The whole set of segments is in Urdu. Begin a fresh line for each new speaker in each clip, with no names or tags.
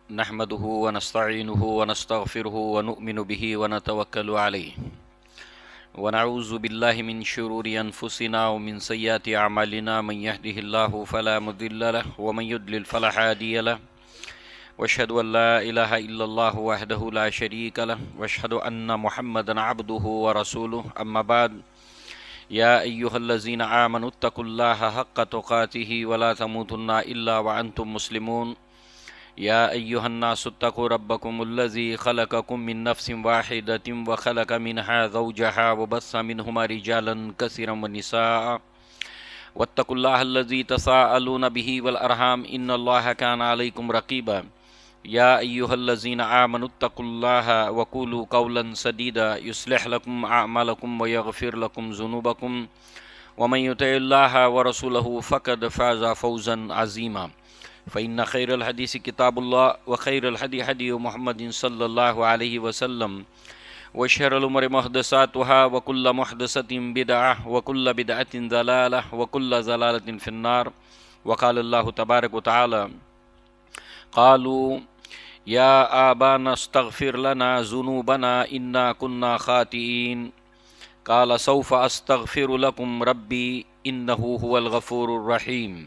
نحمده ونستعينه ونستغفره ونؤمن به ونتوكل عليه ونعوذ بالله من شرور أنفسنا ومن سيئات أعمالنا من يهده الله فلا مضل له ومن يضلل فلا هادي له وأشهد أن لا إله إلا الله وحده لا شريك له وأشهد أن محمدا عبده ورسوله أما بعد يا أيها الذين آمنوا اتقوا الله حق تقاته ولا تموتن إلا وأنتم مسلمون يا أيها الناس اتقوا ربكم الذي خلقكم من نفس واحدة وخلق منها زوجها وبث منهما رجالا كثيرا ونساء واتقوا الله الذي تساءلون به والأرحام إن الله كان عليكم رقيبا يا أيها الذين آمنوا اتقوا الله وقولوا قولا سديدا يصلح لكم أعمالكم ويغفر لكم ذنوبكم ومن يطع الله ورسوله فقد فاز فوزا عظيما فإن خير الحديث كتاب الله وخير الهدي هدي محمد صلى الله عليه وسلم وشر الأمور محدثاتها وكل محدثة بدعة وكل بدعة ضلالة وكل ضلالة في النار وقال الله تبارك وتعالى قالوا يا آبانا استغفر لنا ذنوبنا إنا كنا خاطئين قال سوف أستغفر لكم ربي إنه هو الغفور الرحيم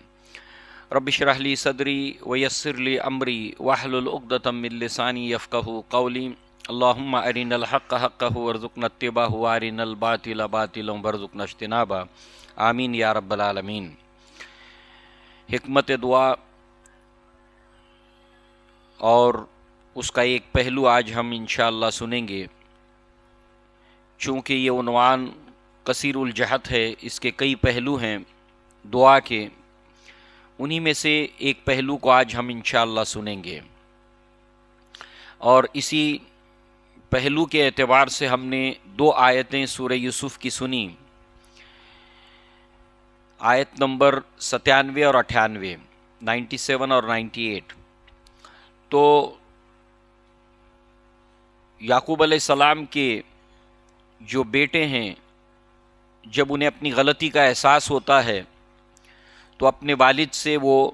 رب اشرح لي صدري ويسر لي أمري واحلل عقدة من لساني يفقهوا قولي اللهم أرنا الحق حقا وارزقنا اتباعه وأرنا الباطل باطلا وارزقنا اجتنابه آمین یا رب العالمین۔ حکمت دعا اور اس کا ایک پہلو آج ہم انشاءاللہ سنیں گے۔ چونکہ یہ عنوان کثیر الجہت ہے، اس کے کئی پہلو ہیں دعا کے، انہی میں سے ایک پہلو کو آج ہم انشاءاللہ سنیں گے، اور اسی پہلو کے اعتبار سے ہم نے دو آیتیں سورہ یوسف کی سنی، آیت نمبر 97 اور 98، 97 اور 98۔ تو یعقوب علیہ السلام کے جو بیٹے ہیں، جب انہیں اپنی غلطی کا احساس ہوتا ہے تو اپنے والد سے وہ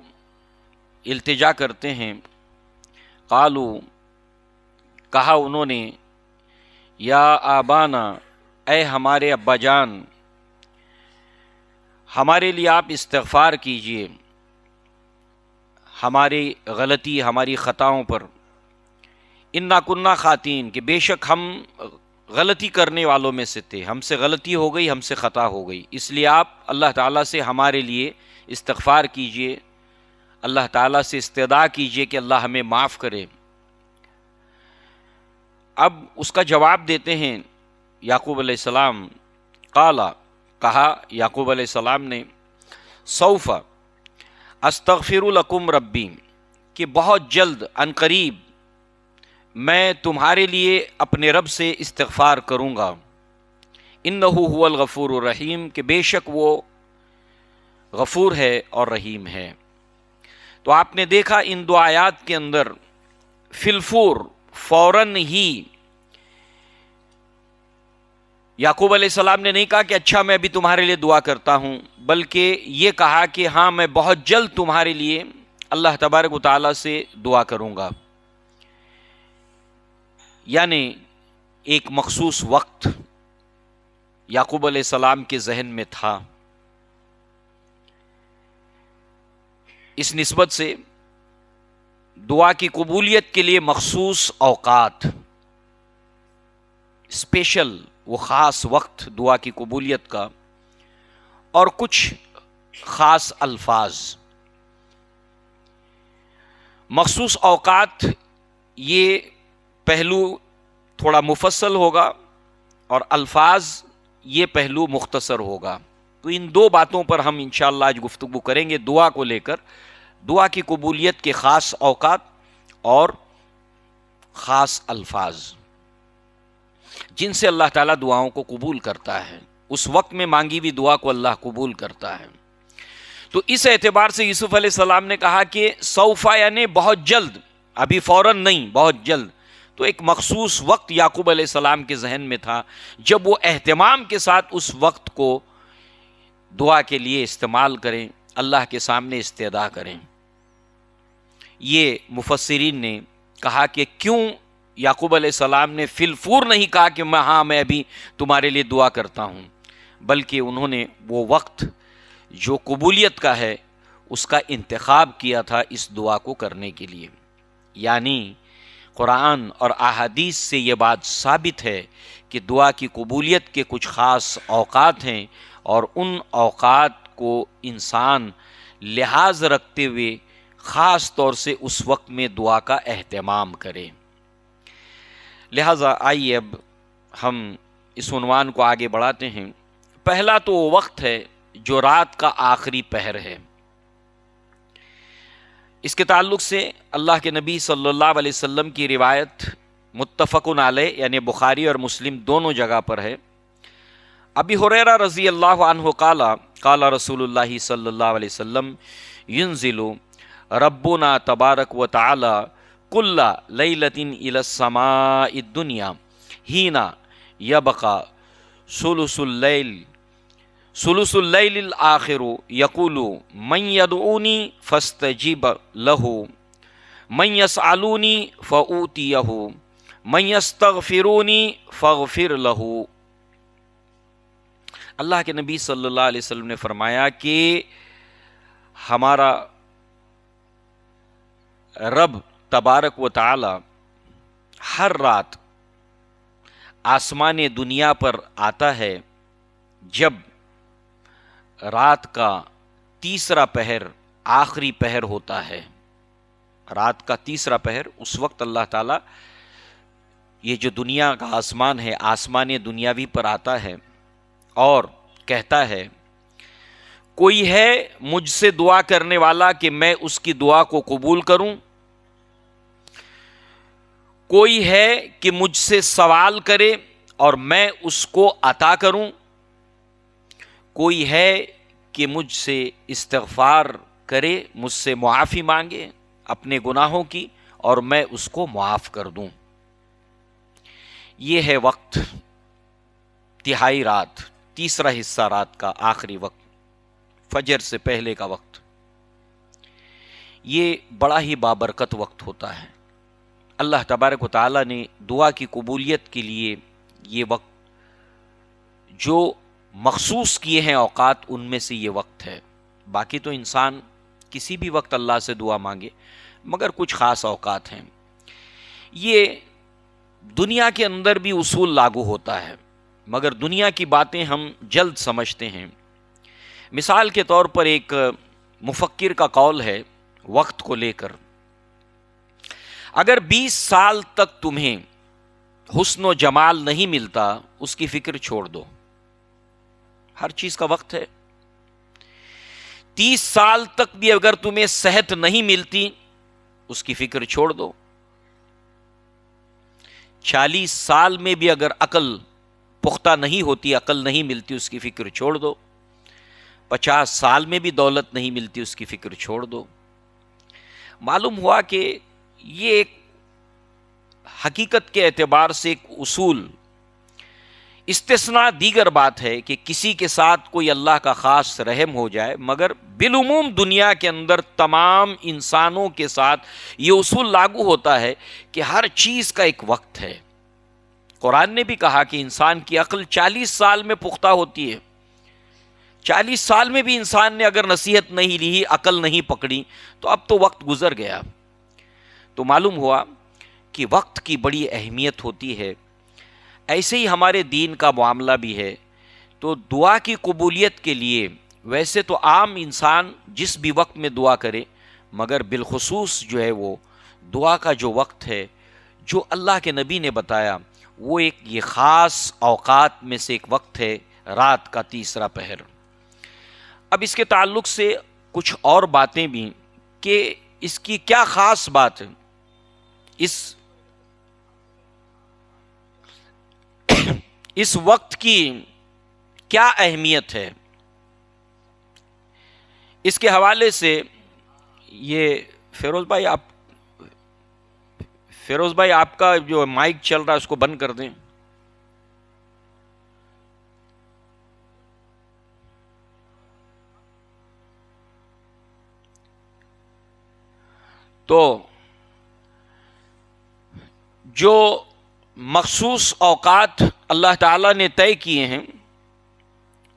التجا کرتے ہیں۔ قالو، کہا انہوں نے، یا آبانا، اے ہمارے ابا جان، ہمارے لیے آپ استغفار کیجئے ہماری غلطی، ہماری خطاؤں پر۔ انا کننا خاطئین، کہ بے شک ہم غلطی کرنے والوں میں سے تھے، ہم سے غلطی ہو گئی، ہم سے خطا ہو گئی، اس لیے آپ اللہ تعالیٰ سے ہمارے لیے استغفار کیجئے، اللہ تعالیٰ سے استدعا کیجئے کہ اللہ ہمیں معاف کرے۔ اب اس کا جواب دیتے ہیں یعقوب علیہ السلام۔ قالا، کہا یعقوب علیہ السلام نے، سوف استغفر لکم ربی، کہ بہت جلد، عن قریب میں تمہارے لیے اپنے رب سے استغفار کروں گا۔ انہ هو الغفور الرحیم، کہ بے شک وہ غفور ہے اور رحیم ہے۔ تو آپ نے دیکھا ان دو آیات کے اندر فی الفور، فوراً ہی یعقوب علیہ السلام نے نہیں کہا کہ اچھا میں ابھی تمہارے لیے دعا کرتا ہوں، بلکہ یہ کہا کہ ہاں میں بہت جلد تمہارے لیے اللہ تبارک و تعالیٰ سے دعا کروں گا۔ یعنی ایک مخصوص وقت یعقوب علیہ السلام کے ذہن میں تھا۔ اس نسبت سے دعا کی قبولیت کے لیے مخصوص اوقات، اسپیشل، وہ خاص وقت دعا کی قبولیت کا، اور کچھ خاص الفاظ، مخصوص اوقات، یہ پہلو تھوڑا مفصل ہوگا، اور الفاظ یہ پہلو مختصر ہوگا۔ تو ان دو باتوں پر ہم انشاءاللہ آج گفتگو کریں گے، دعا کو لے کر، دعا کی قبولیت کے خاص اوقات اور خاص الفاظ جن سے اللہ تعالیٰ دعاؤں کو قبول کرتا ہے، اس وقت میں مانگی ہوئی دعا کو اللہ قبول کرتا ہے۔ تو اس اعتبار سے یوسف علیہ السلام نے کہا کہ سوفا، یعنی بہت جلد، ابھی فوراً نہیں، بہت جلد۔ تو ایک مخصوص وقت یعقوب علیہ السلام کے ذہن میں تھا، جب وہ اہتمام کے ساتھ اس وقت کو دعا کے لیے استعمال کریں، اللہ کے سامنے استدعا کریں۔ یہ مفسرین نے کہا کہ کیوں یعقوب علیہ السلام نے فی الفور نہیں کہا کہ میں ابھی تمہارے لیے دعا کرتا ہوں، بلکہ انہوں نے وہ وقت جو قبولیت کا ہے اس کا انتخاب کیا تھا اس دعا کو کرنے کے لیے۔ یعنی قرآن اور احادیث سے یہ بات ثابت ہے کہ دعا کی قبولیت کے کچھ خاص اوقات ہیں، اور ان اوقات کو انسان لحاظ رکھتے ہوئے خاص طور سے اس وقت میں دعا کا اہتمام کرے۔ لہٰذا آئیے اب ہم اس عنوان کو آگے بڑھاتے ہیں۔ پہلا تو وہ وقت ہے جو رات کا آخری پہر ہے۔ اس کے تعلق سے اللہ کے نبی صلی اللہ علیہ وسلم کی روایت متفقن علیہ یعنی بخاری اور مسلم دونوں جگہ پر ہے۔ ابی ہریرہ رضی اللہ عنہ قال رسول اللہ صلی اللہ علیہ وسلم ينزل ربنا تبارک و تعالی کل لیلۃ الی السماء الدنیا حین یبقى ثلث اللیل الآخر یقول من یدعونی فاستجب له من یسألونی فأوتیہ من یستغفرونی فاغفر له۔ اللہ کے نبی صلی اللہ علیہ وسلم نے فرمایا کہ ہمارا رب تبارک و تعالی ہر رات آسمان دنیا پر آتا ہے جب رات کا تیسرا پہر آخری پہر ہوتا ہے۔ رات کا تیسرا پہر اس وقت اللہ تعالیٰ یہ جو دنیا کا آسمان ہے آسمان دنیاوی پر آتا ہے اور کہتا ہے کوئی ہے مجھ سے دعا کرنے والا کہ میں اس کی دعا کو قبول کروں، کوئی ہے کہ مجھ سے سوال کرے اور میں اس کو عطا کروں، کوئی ہے کہ مجھ سے استغفار کرے، مجھ سے معافی مانگے اپنے گناہوں کی اور میں اس کو معاف کر دوں۔ یہ ہے وقت تہائی رات، تیسرا حصہ رات کا آخری وقت، فجر سے پہلے کا وقت۔ یہ بڑا ہی بابرکت وقت ہوتا ہے۔ اللہ تبارک و تعالیٰ نے دعا کی قبولیت کے لیے یہ وقت جو مخصوص کیے ہیں اوقات، ان میں سے یہ وقت ہے۔ باقی تو انسان کسی بھی وقت اللہ سے دعا مانگے، مگر کچھ خاص اوقات ہیں۔ یہ دنیا کے اندر بھی اصول لاگو ہوتا ہے، مگر دنیا کی باتیں ہم جلد سمجھتے ہیں۔ مثال کے طور پر ایک مفکر کا قول ہے وقت کو لے کر، اگر 20 سال تک تمہیں حسن و جمال نہیں ملتا اس کی فکر چھوڑ دو۔ ہر چیز کا وقت ہے۔ 30 سال تک بھی اگر تمہیں صحت نہیں ملتی اس کی فکر چھوڑ دو۔ 40 سال میں بھی اگر عقل پختہ نہیں ہوتی، عقل نہیں ملتی، اس کی فکر چھوڑ دو۔ 50 سال میں بھی دولت نہیں ملتی، اس کی فکر چھوڑ دو۔ معلوم ہوا کہ یہ ایک حقیقت کے اعتبار سے ایک اصول، استثناء دیگر بات ہے کہ کسی کے ساتھ کوئی اللہ کا خاص رحم ہو جائے، مگر بالعموم دنیا کے اندر تمام انسانوں کے ساتھ یہ اصول لاگو ہوتا ہے کہ ہر چیز کا ایک وقت ہے۔ قرآن نے بھی کہا کہ انسان کی عقل 40 سال میں پختہ ہوتی ہے۔ 40 سال میں بھی انسان نے اگر نصیحت نہیں لی، عقل نہیں پکڑی، تو اب تو وقت گزر گیا۔ تو معلوم ہوا کہ وقت کی بڑی اہمیت ہوتی ہے۔ ایسے ہی ہمارے دین کا معاملہ بھی ہے۔ تو دعا کی قبولیت کے لیے ویسے تو عام انسان جس بھی وقت میں دعا کرے، مگر بالخصوص جو ہے وہ دعا کا جو وقت ہے جو اللہ کے نبی نے بتایا، وہ ایک یہ خاص اوقات میں سے ایک وقت ہے، رات کا تیسرا پہر۔ اب اس کے تعلق سے کچھ اور باتیں بھی کہ اس کی کیا خاص بات ہے، اس وقت کی کیا اہمیت ہے، اس کے حوالے سے یہ فیروز بھائی آپ کا جو مائک چل رہا ہے اس کو بند کر دیں۔ تو جو مخصوص اوقات اللہ تعالیٰ نے طے کیے ہیں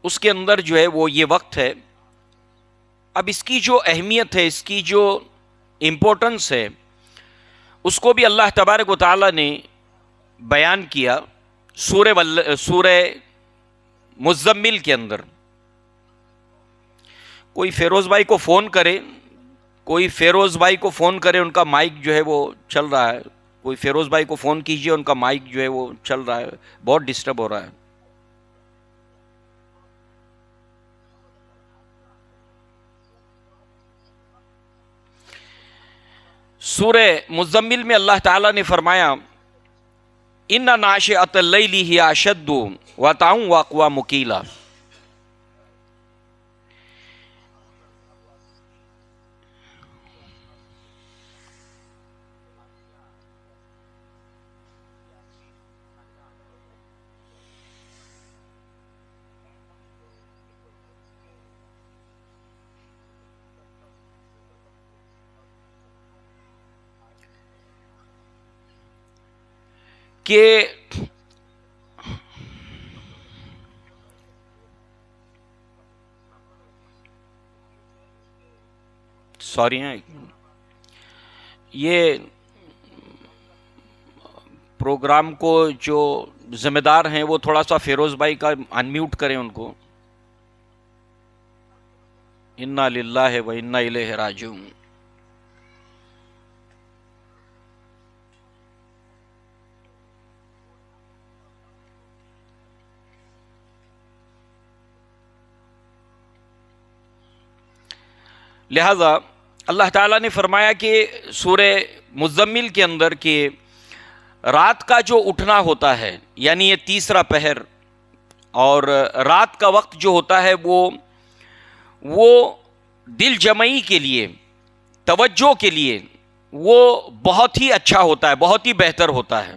اس کے اندر جو ہے وہ یہ وقت ہے. اب اس کی جو اہمیت ہے، اس کی جو امپورٹنس ہے، اس کو بھی اللہ تبارک و تعالیٰ نے بیان کیا سورہ مزمل کے اندر. کوئی فیروز بھائی کو فون کرے، ان کا مائک جو ہے وہ چل رہا ہے. کوئی فیروز بھائی کو فون کیجئے، ان کا مائک جو ہے وہ چل رہا ہے، بہت ڈسٹرب ہو رہا ہے. سورہ مزمل میں اللہ تعالیٰ نے فرمایا ان ناشئۃ اللیل ہی اشد وطئا واقوم مقیلا. کہ سوری ہیں، یہ پروگرام کو جو ذمہ دار ہیں وہ تھوڑا سا فیروز بھائی کا انمیوٹ کریں ان کو. انا للہ و انا الیہ راجعون. لہذا اللہ تعالیٰ نے فرمایا کہ سورہ مزمل کے اندر کہ رات کا جو اٹھنا ہوتا ہے، یعنی یہ تیسرا پہر اور رات کا وقت جو ہوتا ہے وہ دل جمعی کے لیے، توجہ کے لیے وہ بہت ہی اچھا ہوتا ہے، بہت ہی بہتر ہوتا ہے.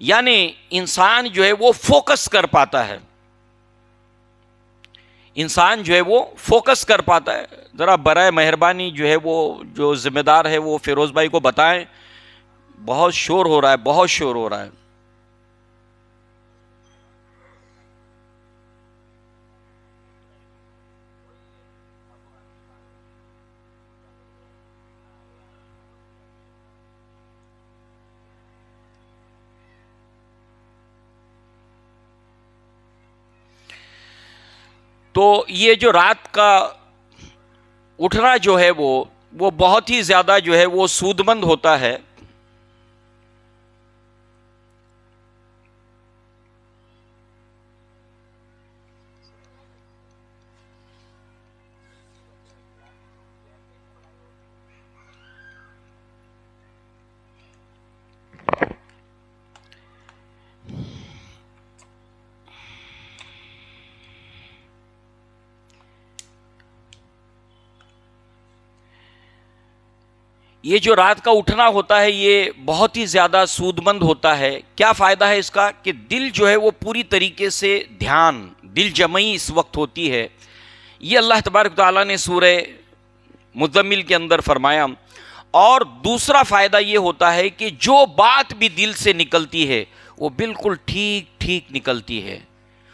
یعنی انسان جو ہے وہ فوکس کر پاتا ہے، فوکس کر پاتا ہے. ذرا برائے مہربانی جو ہے وہ جو ذمہ دار ہے وہ فیروز بھائی کو بتائیں. بہت شور ہو رہا ہے. تو یہ جو رات کا اٹھنا جو ہے وہ بہت ہی زیادہ جو ہے وہ سود مند ہوتا ہے. یہ جو رات کا اٹھنا ہوتا ہے یہ بہت ہی زیادہ سود مند ہوتا ہے. کیا فائدہ ہے اس کا؟ کہ دل جو ہے وہ پوری طریقے سے دل جمعی اس وقت ہوتی ہے. یہ اللہ تبارک تعالیٰ نے سورہ مزمل کے اندر فرمایا. اور دوسرا فائدہ یہ ہوتا ہے کہ جو بات بھی دل سے نکلتی ہے وہ بالکل ٹھیک نکلتی ہے.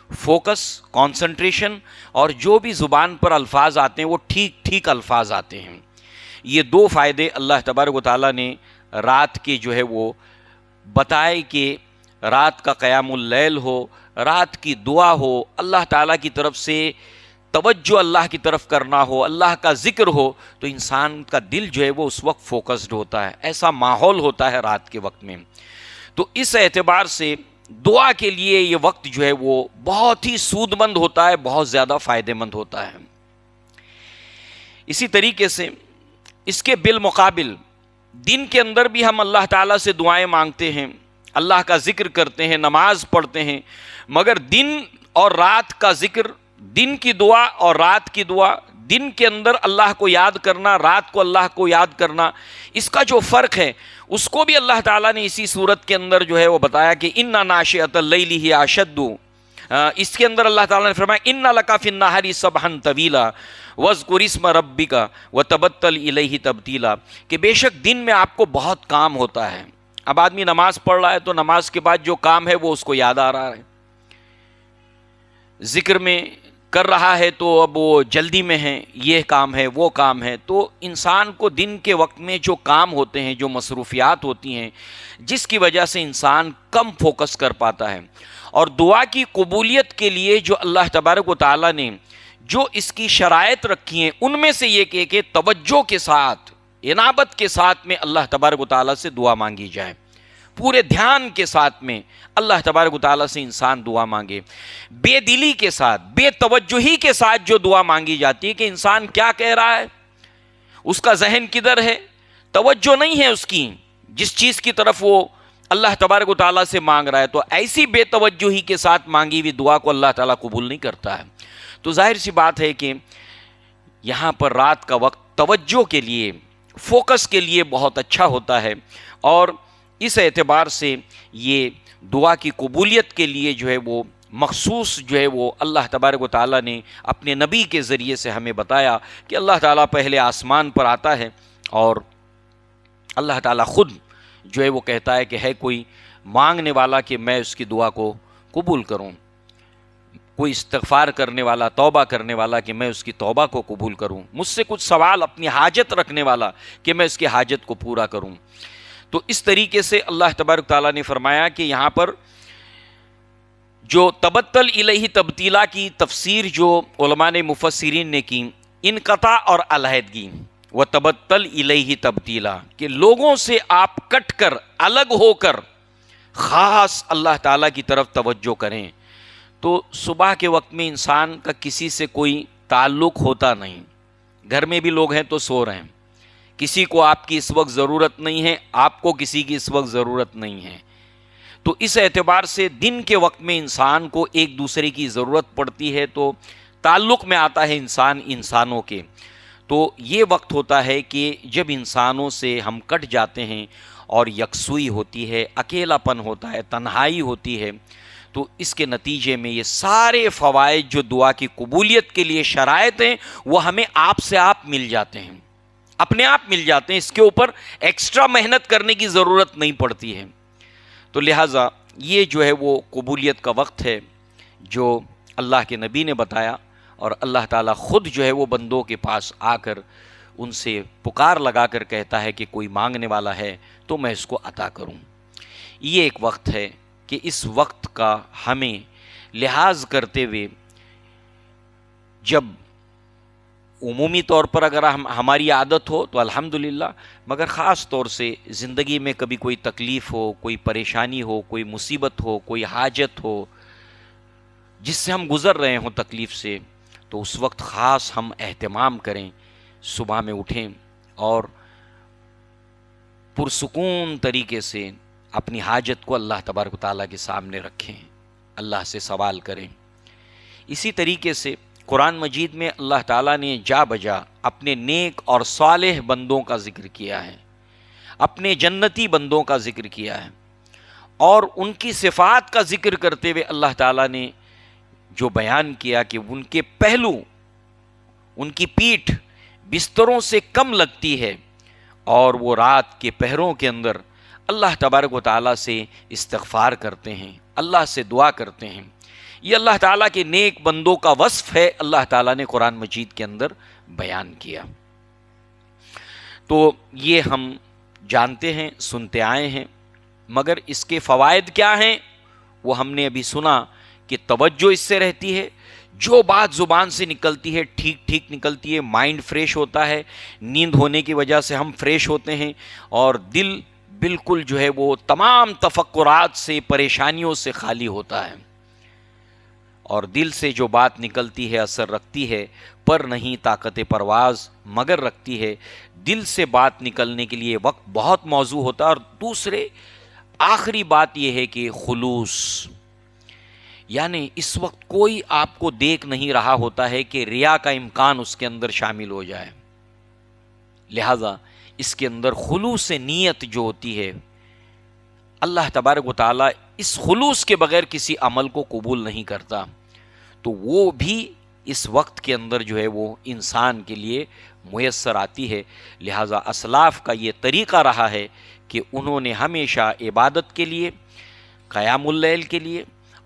فوکس، کانسنٹریشن، اور جو بھی زبان پر الفاظ آتے ہیں وہ ٹھیک الفاظ آتے ہیں. یہ دو فائدے اللہ تبارک و تعالیٰ نے رات کے جو ہے وہ بتائے کہ رات کا قیام اللیل ہو، رات کی دعا ہو، اللہ تعالیٰ کی طرف سے توجہ اللہ کی طرف کرنا ہو، اللہ کا ذکر ہو، تو انسان کا دل جو ہے وہ اس وقت فوکسڈ ہوتا ہے. ایسا ماحول ہوتا ہے رات کے وقت میں. تو اس اعتبار سے دعا کے لیے یہ وقت جو ہے وہ بہت ہی سود مند ہوتا ہے، بہت زیادہ فائدہ مند ہوتا ہے. اسی طریقے سے اس کے بالمقابل دن کے اندر بھی ہم اللہ تعالیٰ سے دعائیں مانگتے ہیں، اللہ کا ذکر کرتے ہیں، نماز پڑھتے ہیں، مگر دن اور رات کا ذکر، دن کی دعا اور رات کی دعا، دن کے اندر اللہ کو یاد کرنا، رات کو اللہ کو یاد کرنا، اس کا جو فرق ہے اس کو بھی اللہ تعالیٰ نے اسی صورت کے اندر جو ہے وہ بتایا کہ اِنَّ نَاشِئَةَ اللَّيْلِ هِیَ أَشَدُّ. اس کے اندر اللہ تعالیٰ نے فرمایا اِنَّ لَکَ فِی النَّہَارِ سَبْحًا طَوِیلًا وَاذْکُرِ اسْمَ رَبِّکَ وَتَبَتَّلْ إِلَیْہِ تَبْتِیلًا. کہ بے شک دن میں آپ کو بہت کام ہوتا ہے، اب آدمی نماز پڑھ رہا ہے تو نماز کے بعد جو کام ہے وہ اس کو یاد آ رہا ہے، ذکر میں کر رہا ہے تو اب وہ جلدی میں ہے، یہ کام ہے وہ کام ہے۔ تو انسان کو دن کے وقت میں جو کام ہوتے ہیں، جو مصروفیات ہوتی ہیں، جس کی وجہ سے انسان کم فوکس کر پاتا ہے، اور دعا کی قبولیت کے لیے جو اللہ تبارک و تعالیٰ نے جو اس کی شرائط رکھی ہیں، ان میں سے یہ کہ توجہ کے ساتھ، انابت کے ساتھ میں اللہ تبارک و تعالیٰ سے دعا مانگی جائے، پورے دھیان کے ساتھ میں اللہ تبارک و تعالیٰ سے انسان دعا مانگے، بے دلی کے ساتھ، بے توجہی کے ساتھ جو دعا مانگی جاتی ہے کہ انسان کیا کہہ رہا ہے، اس کا ذہن کدھر ہے، توجہ نہیں ہے اس کی جس چیز کی طرف وہ اللہ تبارک و تعالیٰ سے مانگ رہا ہے، تو ایسی بے توجہی کے ساتھ مانگی ہوئی دعا کو اللہ تعالیٰ قبول نہیں کرتا ہے۔ تو ظاہر سی بات ہے کہ یہاں پر رات کا وقت توجہ کے لیے، فوکس کے لیے بہت اچھا ہوتا ہے، اور اس اعتبار سے یہ دعا کی قبولیت کے لیے جو ہے وہ مخصوص جو ہے وہ اللہ تبارک و تعالیٰ نے اپنے نبی کے ذریعے سے ہمیں بتایا کہ اللہ تعالیٰ پہلے آسمان پر آتا ہے، اور اللہ تعالیٰ خود جو ہے وہ کہتا ہے کہ ہے کوئی مانگنے والا کہ میں اس کی دعا کو قبول کروں، کوئی استغفار کرنے والا، توبہ کرنے والا کہ میں اس کی توبہ کو قبول کروں، مجھ سے کچھ سوال اپنی حاجت رکھنے والا کہ میں اس کی حاجت کو پورا کروں۔ تو اس طریقے سے اللہ تبارک تعالیٰ نے فرمایا کہ یہاں پر جو تبتل الیہ تبتیلا کی تفسیر جو علماء نے مفسرین نے کی، انقطاع اور علیحدگی، و تبتل الیہ تبتیلا، کہ لوگوں سے آپ کٹ کر، الگ ہو کر خاص اللہ تعالیٰ کی طرف توجہ کریں۔ تو صبح کے وقت میں انسان کا کسی سے کوئی تعلق ہوتا نہیں، گھر میں بھی لوگ ہیں تو سو رہے ہیں، کسی کو آپ کی اس وقت ضرورت نہیں ہے، آپ کو کسی کی اس وقت ضرورت نہیں ہے۔ تو اس اعتبار سے دن کے وقت میں انسان کو ایک دوسرے کی ضرورت پڑتی ہے، تو تعلق میں آتا ہے انسان انسانوں کے۔ تو یہ وقت ہوتا ہے کہ جب انسانوں سے ہم کٹ جاتے ہیں اور یکسوئی ہوتی ہے، اکیلا پن ہوتا ہے، تنہائی ہوتی ہے، تو اس کے نتیجے میں یہ سارے فوائد جو دعا کی قبولیت کے لیے شرائط ہیں وہ ہمیں آپ سے آپ مل جاتے ہیں، اپنے آپ مل جاتے ہیں، اس کے اوپر ایکسٹرا محنت کرنے کی ضرورت نہیں پڑتی ہے۔ تو لہٰذا یہ جو ہے وہ قبولیت کا وقت ہے جو اللہ کے نبی نے بتایا، اور اللہ تعالیٰ خود جو ہے وہ بندوں کے پاس آ کر ان سے پکار لگا کر کہتا ہے کہ کوئی مانگنے والا ہے تو میں اس کو عطا کروں۔ یہ ایک وقت ہے کہ اس وقت کا ہمیں لحاظ کرتے ہوئے، جب عمومی طور پر اگر ہماری عادت ہو تو الحمدللہ، مگر خاص طور سے زندگی میں کبھی کوئی تکلیف ہو، کوئی پریشانی ہو، کوئی مصیبت ہو، کوئی حاجت ہو جس سے ہم گزر رہے ہوں تکلیف سے، تو اس وقت خاص ہم اہتمام کریں، صبح میں اٹھیں اور پرسکون طریقے سے اپنی حاجت کو اللہ تبارک و تعالیٰ کے سامنے رکھیں، اللہ سے سوال کریں۔ اسی طریقے سے قرآن مجید میں اللہ تعالیٰ نے جا بجا اپنے نیک اور صالح بندوں کا ذکر کیا ہے، اپنے جنتی بندوں کا ذکر کیا ہے، اور ان کی صفات کا ذکر کرتے ہوئے اللہ تعالیٰ نے جو بیان کیا کہ ان کے پہلو، ان کی پیٹھ بستروں سے کم لگتی ہے، اور وہ رات کے پہروں کے اندر اللہ تبارک و تعالیٰ سے استغفار کرتے ہیں، اللہ سے دعا کرتے ہیں۔ یہ اللہ تعالیٰ کے نیک بندوں کا وصف ہے، اللہ تعالیٰ نے قرآن مجید کے اندر بیان کیا۔ تو یہ ہم جانتے ہیں، سنتے آئے ہیں، مگر اس کے فوائد کیا ہیں وہ ہم نے ابھی سنا کہ توجہ اس سے رہتی ہے، جو بات زبان سے نکلتی ہے ٹھیک ٹھیک نکلتی ہے، مائنڈ فریش ہوتا ہے، نیند ہونے کی وجہ سے ہم فریش ہوتے ہیں، اور دل بالکل جو ہے وہ تمام تفکرات سے، پریشانیوں سے خالی ہوتا ہے، اور دل سے جو بات نکلتی ہے اثر رکھتی ہے، پر نہیں طاقت پرواز مگر رکھتی ہے۔ دل سے بات نکلنے کے لیے وقت بہت موزوں ہوتا ہے۔ اور دوسرے آخری بات یہ ہے کہ خلوص، یعنی اس وقت کوئی آپ کو دیکھ نہیں رہا ہوتا ہے کہ ریا کا امکان اس کے اندر شامل ہو جائے، لہذا اس کے اندر خلوص نیت جو ہوتی ہے، اللہ تبارک و تعالیٰ اس خلوص کے بغیر کسی عمل کو قبول نہیں کرتا، تو وہ بھی اس وقت کے اندر جو ہے وہ انسان کے لیے میسر آتی ہے۔ لہٰذا اسلاف کا یہ طریقہ رہا ہے کہ انہوں نے ہمیشہ عبادت کے لیے، قیام اللیل کے لیے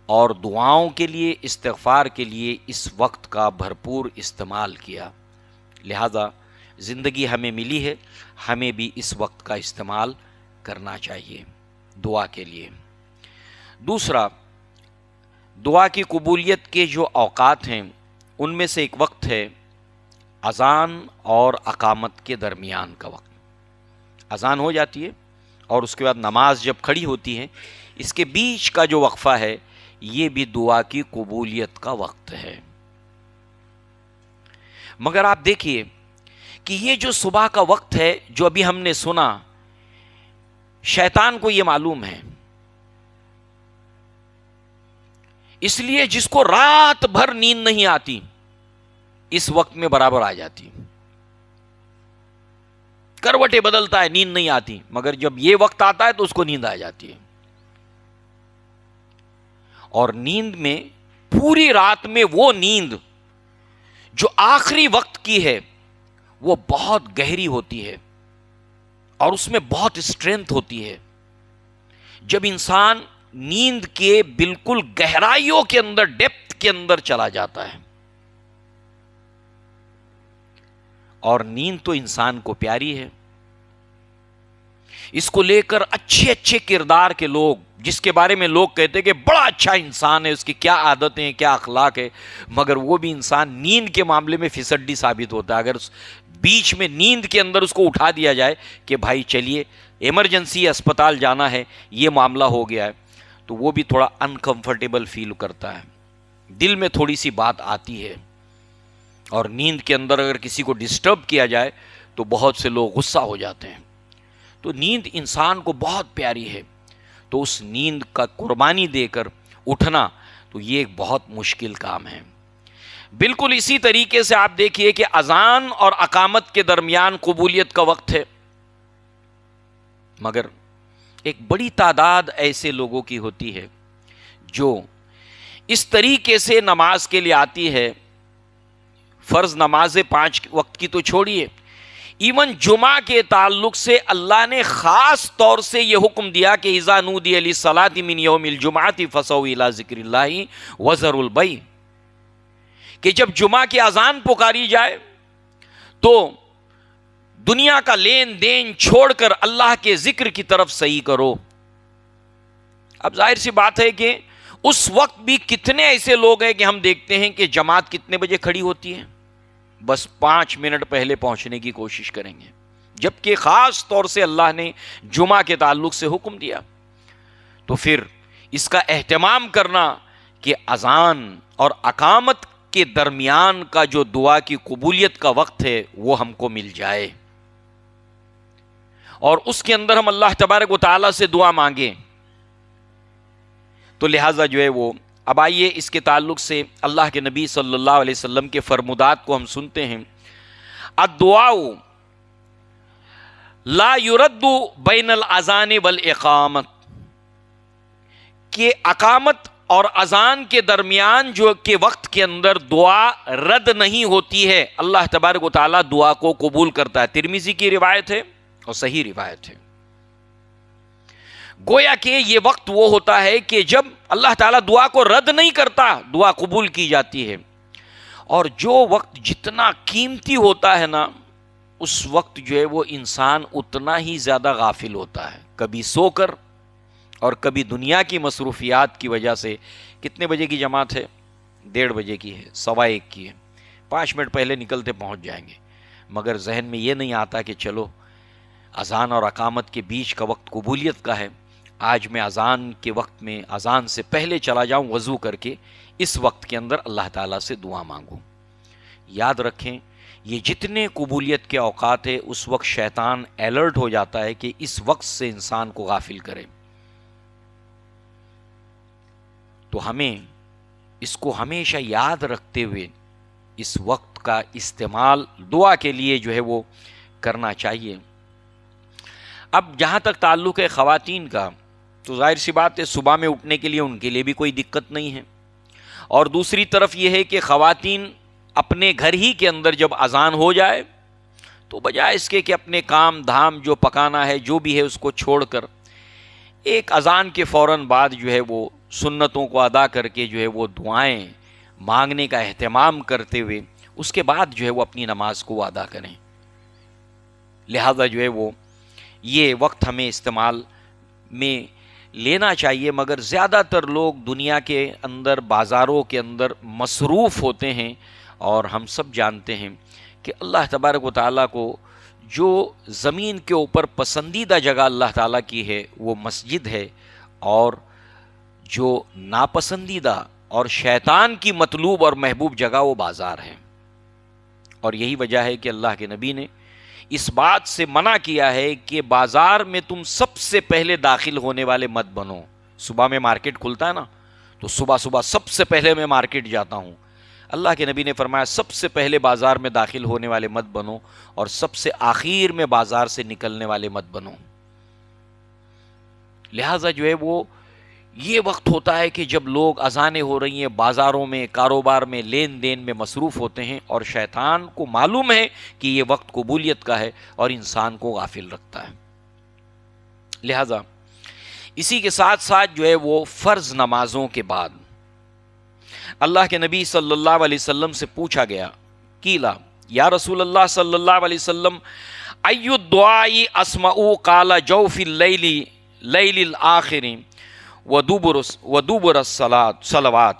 اور دعاؤں کے لیے، استغفار کے لیے اس وقت کا بھرپور استعمال کیا۔ لہذا زندگی ہمیں ملی ہے، ہمیں بھی اس وقت کا استعمال کرنا چاہیے دعا کے لیے۔ دوسرا، دعا کی قبولیت کے جو اوقات ہیں ان میں سے ایک وقت ہے اذان اور اقامت کے درمیان کا وقت۔ اذان ہو جاتی ہے اور اس کے بعد نماز جب کھڑی ہوتی ہے، اس کے بیچ کا جو وقفہ ہے یہ بھی دعا کی قبولیت کا وقت ہے۔ مگر آپ دیکھیے کہ یہ جو صبح کا وقت ہے جو ابھی ہم نے سنا، شیطان کو یہ معلوم ہے، اس لیے جس کو رات بھر نیند نہیں آتی اس وقت میں برابر آ جاتی، کروٹیں بدلتا ہے، نیند نہیں آتی، مگر جب یہ وقت آتا ہے تو اس کو نیند آ جاتی ہے۔ اور نیند میں پوری رات میں وہ نیند جو آخری وقت کی ہے وہ بہت گہری ہوتی ہے اور اس میں بہت اسٹرینتھ ہوتی ہے۔ جب انسان نیند کے بالکل گہرائیوں کے اندر، ڈیپتھ کے اندر چلا جاتا ہے، اور نیند تو انسان کو پیاری ہے، اس کو لے کر اچھے اچھے کردار کے لوگ، جس کے بارے میں لوگ کہتے ہیں کہ بڑا اچھا انسان ہے، اس کی کیا عادتیں ہیں، کیا اخلاق ہے، مگر وہ بھی انسان نیند کے معاملے میں فسڈی ثابت ہوتا ہے۔ اگر بیچ میں نیند کے اندر اس کو اٹھا دیا جائے کہ بھائی چلیے ایمرجنسی اسپتال جانا ہے، یہ معاملہ ہو گیا ہے، تو وہ بھی تھوڑا انکمفرٹیبل فیل کرتا ہے، دل میں تھوڑی سی بات آتی ہے۔ اور نیند کے اندر اگر کسی کو ڈسٹرب کیا جائے تو بہت سے لوگ غصہ ہو جاتے ہیں۔ تو نیند انسان کو بہت پیاری ہے، تو اس نیند کا قربانی دے کر اٹھنا تو یہ ایک بہت مشکل کام ہے۔ بالکل اسی طریقے سے آپ دیکھیے کہ اذان اور اقامت کے درمیان قبولیت کا وقت ہے، مگر ایک بڑی تعداد ایسے لوگوں کی ہوتی ہے جو اس طریقے سے نماز کے لیے آتی ہے، فرض نمازیں 5 وقت کی تو چھوڑیے، ایون جمعہ کے تعلق سے اللہ نے خاص طور سے یہ حکم دیا کہ اذا نودی للصلاۃ من یوم الجمعۃ فسعوا الی ذکر اللہ وذروا البیع، کہ جب جمعہ کی اذان پکاری جائے تو دنیا کا لین دین چھوڑ کر اللہ کے ذکر کی طرف سعی کرو۔ اب ظاہر سی بات ہے کہ اس وقت بھی کتنے ایسے لوگ ہیں کہ ہم دیکھتے ہیں کہ جماعت کتنے بجے کھڑی ہوتی ہے، بس 5 منٹ پہلے پہنچنے کی کوشش کریں گے، جبکہ خاص طور سے اللہ نے جمعہ کے تعلق سے حکم دیا۔ تو پھر اس کا اہتمام کرنا کہ اذان اور اقامت کے درمیان کا جو دعا کی قبولیت کا وقت ہے وہ ہم کو مل جائے، اور اس کے اندر ہم اللہ تبارک و تعالیٰ سے دعا مانگیں۔ تو لہٰذا جو ہے وہ، اب آئیے اس کے تعلق سے اللہ کے نبی صلی اللہ علیہ وسلم کے فرمودات کو ہم سنتے ہیں۔ الدعاء لا يرد بین الاذان والاقامت، کہ اقامت اور اذان کے درمیان جو کہ وقت کے اندر دعا رد نہیں ہوتی ہے، اللہ تبارک و تعالیٰ دعا کو قبول کرتا ہے۔ ترمذی کی روایت ہے اور صحیح روایت ہے۔ گویا کہ یہ وقت وہ ہوتا ہے کہ جب اللہ تعالیٰ دعا کو رد نہیں کرتا، دعا قبول کی جاتی ہے۔ اور جو وقت جتنا قیمتی ہوتا ہے نا، اس وقت جو ہے وہ انسان اتنا ہی زیادہ غافل ہوتا ہے، کبھی سو کر اور کبھی دنیا کی مصروفیات کی وجہ سے۔ کتنے بجے کی جماعت ہے؟ 1:30 بجے کی ہے، 1:15 کی ہے، 5 منٹ پہلے نکلتے پہنچ جائیں گے، مگر ذہن میں یہ نہیں آتا کہ چلو اذان اور اقامت کے بیچ کا وقت قبولیت کا ہے، آج میں اذان کے وقت میں اذان سے پہلے چلا جاؤں وضو کر کے، اس وقت کے اندر اللہ تعالیٰ سے دعا مانگوں۔ یاد رکھیں یہ جتنے قبولیت کے اوقات ہیں، اس وقت شیطان الرٹ ہو جاتا ہے کہ اس وقت سے انسان کو غافل کرے۔ تو ہمیں اس کو ہمیشہ یاد رکھتے ہوئے اس وقت کا استعمال دعا کے لیے جو ہے وہ کرنا چاہیے۔ اب جہاں تک تعلق ہے خواتین کا، تو ظاہر سی بات ہے صبح میں اٹھنے کے لیے ان کے لیے بھی کوئی دقت نہیں ہے، اور دوسری طرف یہ ہے کہ خواتین اپنے گھر ہی کے اندر جب اذان ہو جائے تو بجائے اس کے کہ اپنے کام دھام جو پکانا ہے جو بھی ہے اس کو چھوڑ کر ایک اذان کے فوراً بعد جو ہے وہ سنتوں کو ادا کر کے جو ہے وہ دعائیں مانگنے کا اہتمام کرتے ہوئے اس کے بعد جو ہے وہ اپنی نماز کو ادا کریں. لہذا جو ہے وہ یہ وقت ہمیں استعمال میں لینا چاہیے، مگر زیادہ تر لوگ دنیا کے اندر بازاروں کے اندر مصروف ہوتے ہیں، اور ہم سب جانتے ہیں کہ اللہ تبارک و تعالیٰ کو جو زمین کے اوپر پسندیدہ جگہ اللہ تعالیٰ کی ہے وہ مسجد ہے، اور جو ناپسندیدہ اور شیطان کی مطلوب اور محبوب جگہ وہ بازار ہے. اور یہی وجہ ہے کہ اللہ کے نبی نے اس بات سے منع کیا ہے کہ بازار میں تم سب سے پہلے داخل ہونے والے مت بنو. صبح میں مارکیٹ کھلتا ہے نا، تو صبح صبح سب سے پہلے میں مارکیٹ جاتا ہوں. اللہ کے نبی نے فرمایا سب سے پہلے بازار میں داخل ہونے والے مت بنو، اور سب سے آخر میں بازار سے نکلنے والے مت بنو. لہٰذا جو ہے وہ یہ وقت ہوتا ہے کہ جب لوگ اذانیں ہو رہی ہیں، بازاروں میں کاروبار میں لین دین میں مصروف ہوتے ہیں، اور شیطان کو معلوم ہے کہ یہ وقت قبولیت کا ہے اور انسان کو غافل رکھتا ہے. لہذا اسی کے ساتھ ساتھ جو ہے وہ فرض نمازوں کے بعد اللہ کے نبی صلی اللہ علیہ وسلم سے پوچھا گیا، قیلا یا رسول اللہ صلی اللہ علیہ وسلم ای الدعاء اسمع قال جوف اللیل الاخر ودبر الصلوات،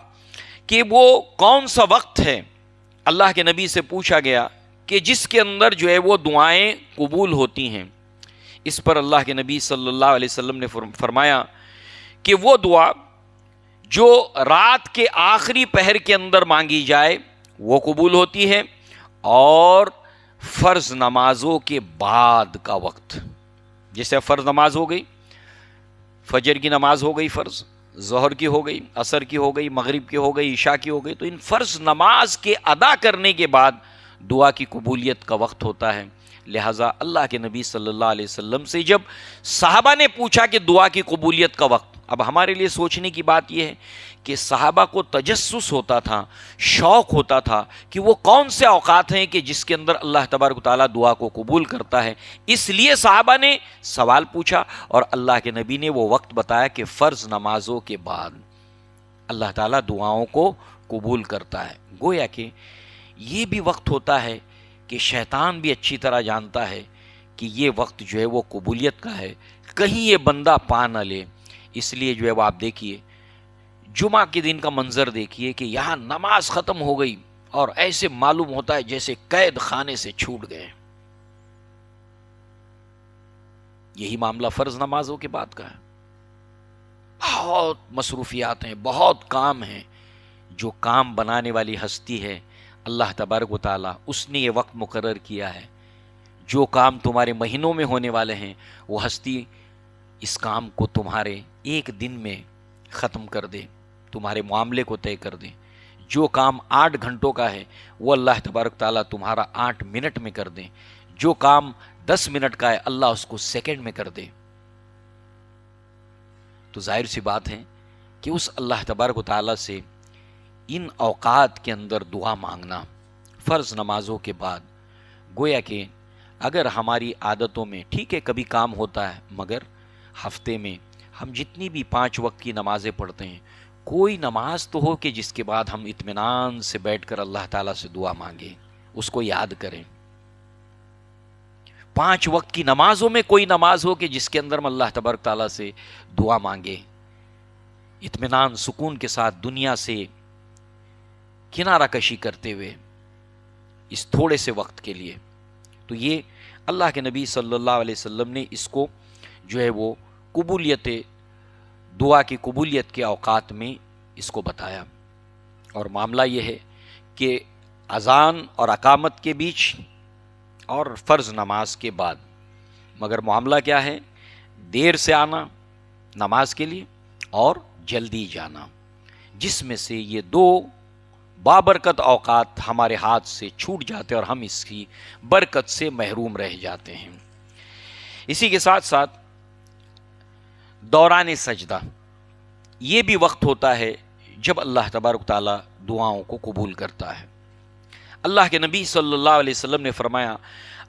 کہ وہ کون سا وقت ہے. اللہ کے نبی سے پوچھا گیا کہ جس کے اندر جو ہے وہ دعائیں قبول ہوتی ہیں. اس پر اللہ کے نبی صلی اللہ علیہ وسلم نے فرمایا کہ وہ دعا جو رات کے آخری پہر کے اندر مانگی جائے وہ قبول ہوتی ہے، اور فرض نمازوں کے بعد کا وقت، جیسے فرض نماز ہو گئی، فجر کی نماز ہو گئی فرض، ظہر کی ہو گئی، عصر کی ہو گئی، مغرب کی ہو گئی، عشاء کی ہو گئی، تو ان فرض نماز کے ادا کرنے کے بعد دعا کی قبولیت کا وقت ہوتا ہے. لہٰذا اللہ کے نبی صلی اللہ علیہ وسلم سے جب صحابہ نے پوچھا کہ دعا کی قبولیت کا وقت، اب ہمارے لیے سوچنے کی بات یہ ہے کہ صحابہ کو تجسس ہوتا تھا، شوق ہوتا تھا کہ وہ کون سے اوقات ہیں کہ جس کے اندر اللہ تبارک و تعالیٰ دعا کو قبول کرتا ہے. اس لیے صحابہ نے سوال پوچھا، اور اللہ کے نبی نے وہ وقت بتایا کہ فرض نمازوں کے بعد اللہ تعالیٰ دعاؤں کو قبول کرتا ہے. گویا کہ یہ بھی وقت ہوتا ہے کہ شیطان بھی اچھی طرح جانتا ہے کہ یہ وقت جو ہے وہ قبولیت کا ہے، کہیں یہ بندہ پا نہ لے. اس لیے جو ہے وہ آپ دیکھیے جمعہ کے دن کا منظر دیکھیے کہ یہاں نماز ختم ہو گئی اور ایسے معلوم ہوتا ہے جیسے قید خانے سے چھوٹ گئے. یہی معاملہ فرض نمازوں کے بعد کا ہے. بہت مصروفیات ہیں، بہت کام ہیں. جو کام بنانے والی ہستی ہے اللہ تبارک و تعالیٰ، اس نے یہ وقت مقرر کیا ہے. جو کام تمہارے مہینوں میں ہونے والے ہیں وہ ہستی اس کام کو تمہارے ایک دن میں ختم کر دے، تمہارے معاملے کو طے کر دے. جو کام 8 گھنٹوں کا ہے وہ اللہ تبارک تعالیٰ تمہارا 8 منٹ میں کر دے. جو کام 10 منٹ کا ہے اللہ اس کو سیکنڈ میں کر دے. تو ظاہر سی بات ہے کہ اس اللہ تبارک و تعالیٰ سے ان اوقات کے اندر دعا مانگنا فرض نمازوں کے بعد، گویا کہ اگر ہماری عادتوں میں ٹھیک ہے کبھی کام ہوتا ہے، مگر ہفتے میں ہم جتنی بھی 5 وقت کی نمازیں پڑھتے ہیں، کوئی نماز تو ہو کہ جس کے بعد ہم اطمینان سے بیٹھ کر اللہ تعالیٰ سے دعا مانگیں، اس کو یاد کریں. 5 وقت کی نمازوں میں کوئی نماز ہو کہ جس کے اندر ہم اللہ تبارک تعالیٰ سے دعا مانگیں، اطمینان سکون کے ساتھ دنیا سے کنارہ کشی کرتے ہوئے اس تھوڑے سے وقت کے لیے. تو یہ اللہ کے نبی صلی اللہ علیہ وسلم نے اس کو جو ہے وہ قبولیت دعا کی قبولیت کے اوقات میں اس کو بتایا. اور معاملہ یہ ہے کہ اذان اور اقامت کے بیچ اور فرض نماز کے بعد، مگر معاملہ کیا ہے؟ دیر سے آنا نماز کے لیے اور جلدی جانا، جس میں سے یہ 2 بابرکت اوقات ہمارے ہاتھ سے چھوٹ جاتے اور ہم اس کی برکت سے محروم رہ جاتے ہیں. اسی کے ساتھ ساتھ دوران سجدہ یہ بھی وقت ہوتا ہے جب اللہ تبارک تعالیٰ دعاؤں کو قبول کرتا ہے. اللہ کے نبی صلی اللہ علیہ وسلم نے فرمایا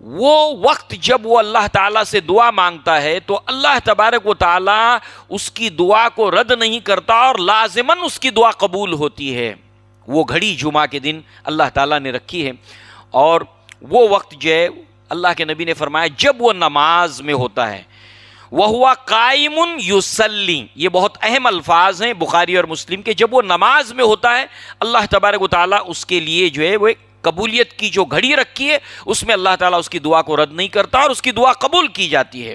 وہ وقت جب وہ اللہ تعالیٰ سے دعا مانگتا ہے تو اللہ تبارک و تعالیٰ اس کی دعا کو رد نہیں کرتا اور لازماً اس کی دعا قبول ہوتی ہے. وہ گھڑی جمعہ کے دن اللہ تعالیٰ نے رکھی ہے، اور وہ وقت جو ہے اللہ کے نبی نے فرمایا جب وہ نماز میں ہوتا ہے. وَهُوَ قَائِمٌ يُصَلِّي، یہ بہت اہم الفاظ ہیں بخاری اور مسلم کے. جب وہ نماز میں ہوتا ہے اللہ تبارک و تعالیٰ اس کے لیے جو ہے وہ ایک قبولیت کی جو گھڑی رکھی ہے، اس میں اللہ تعالیٰ اس کی دعا کو رد نہیں کرتا اور اس کی دعا قبول کی جاتی ہے.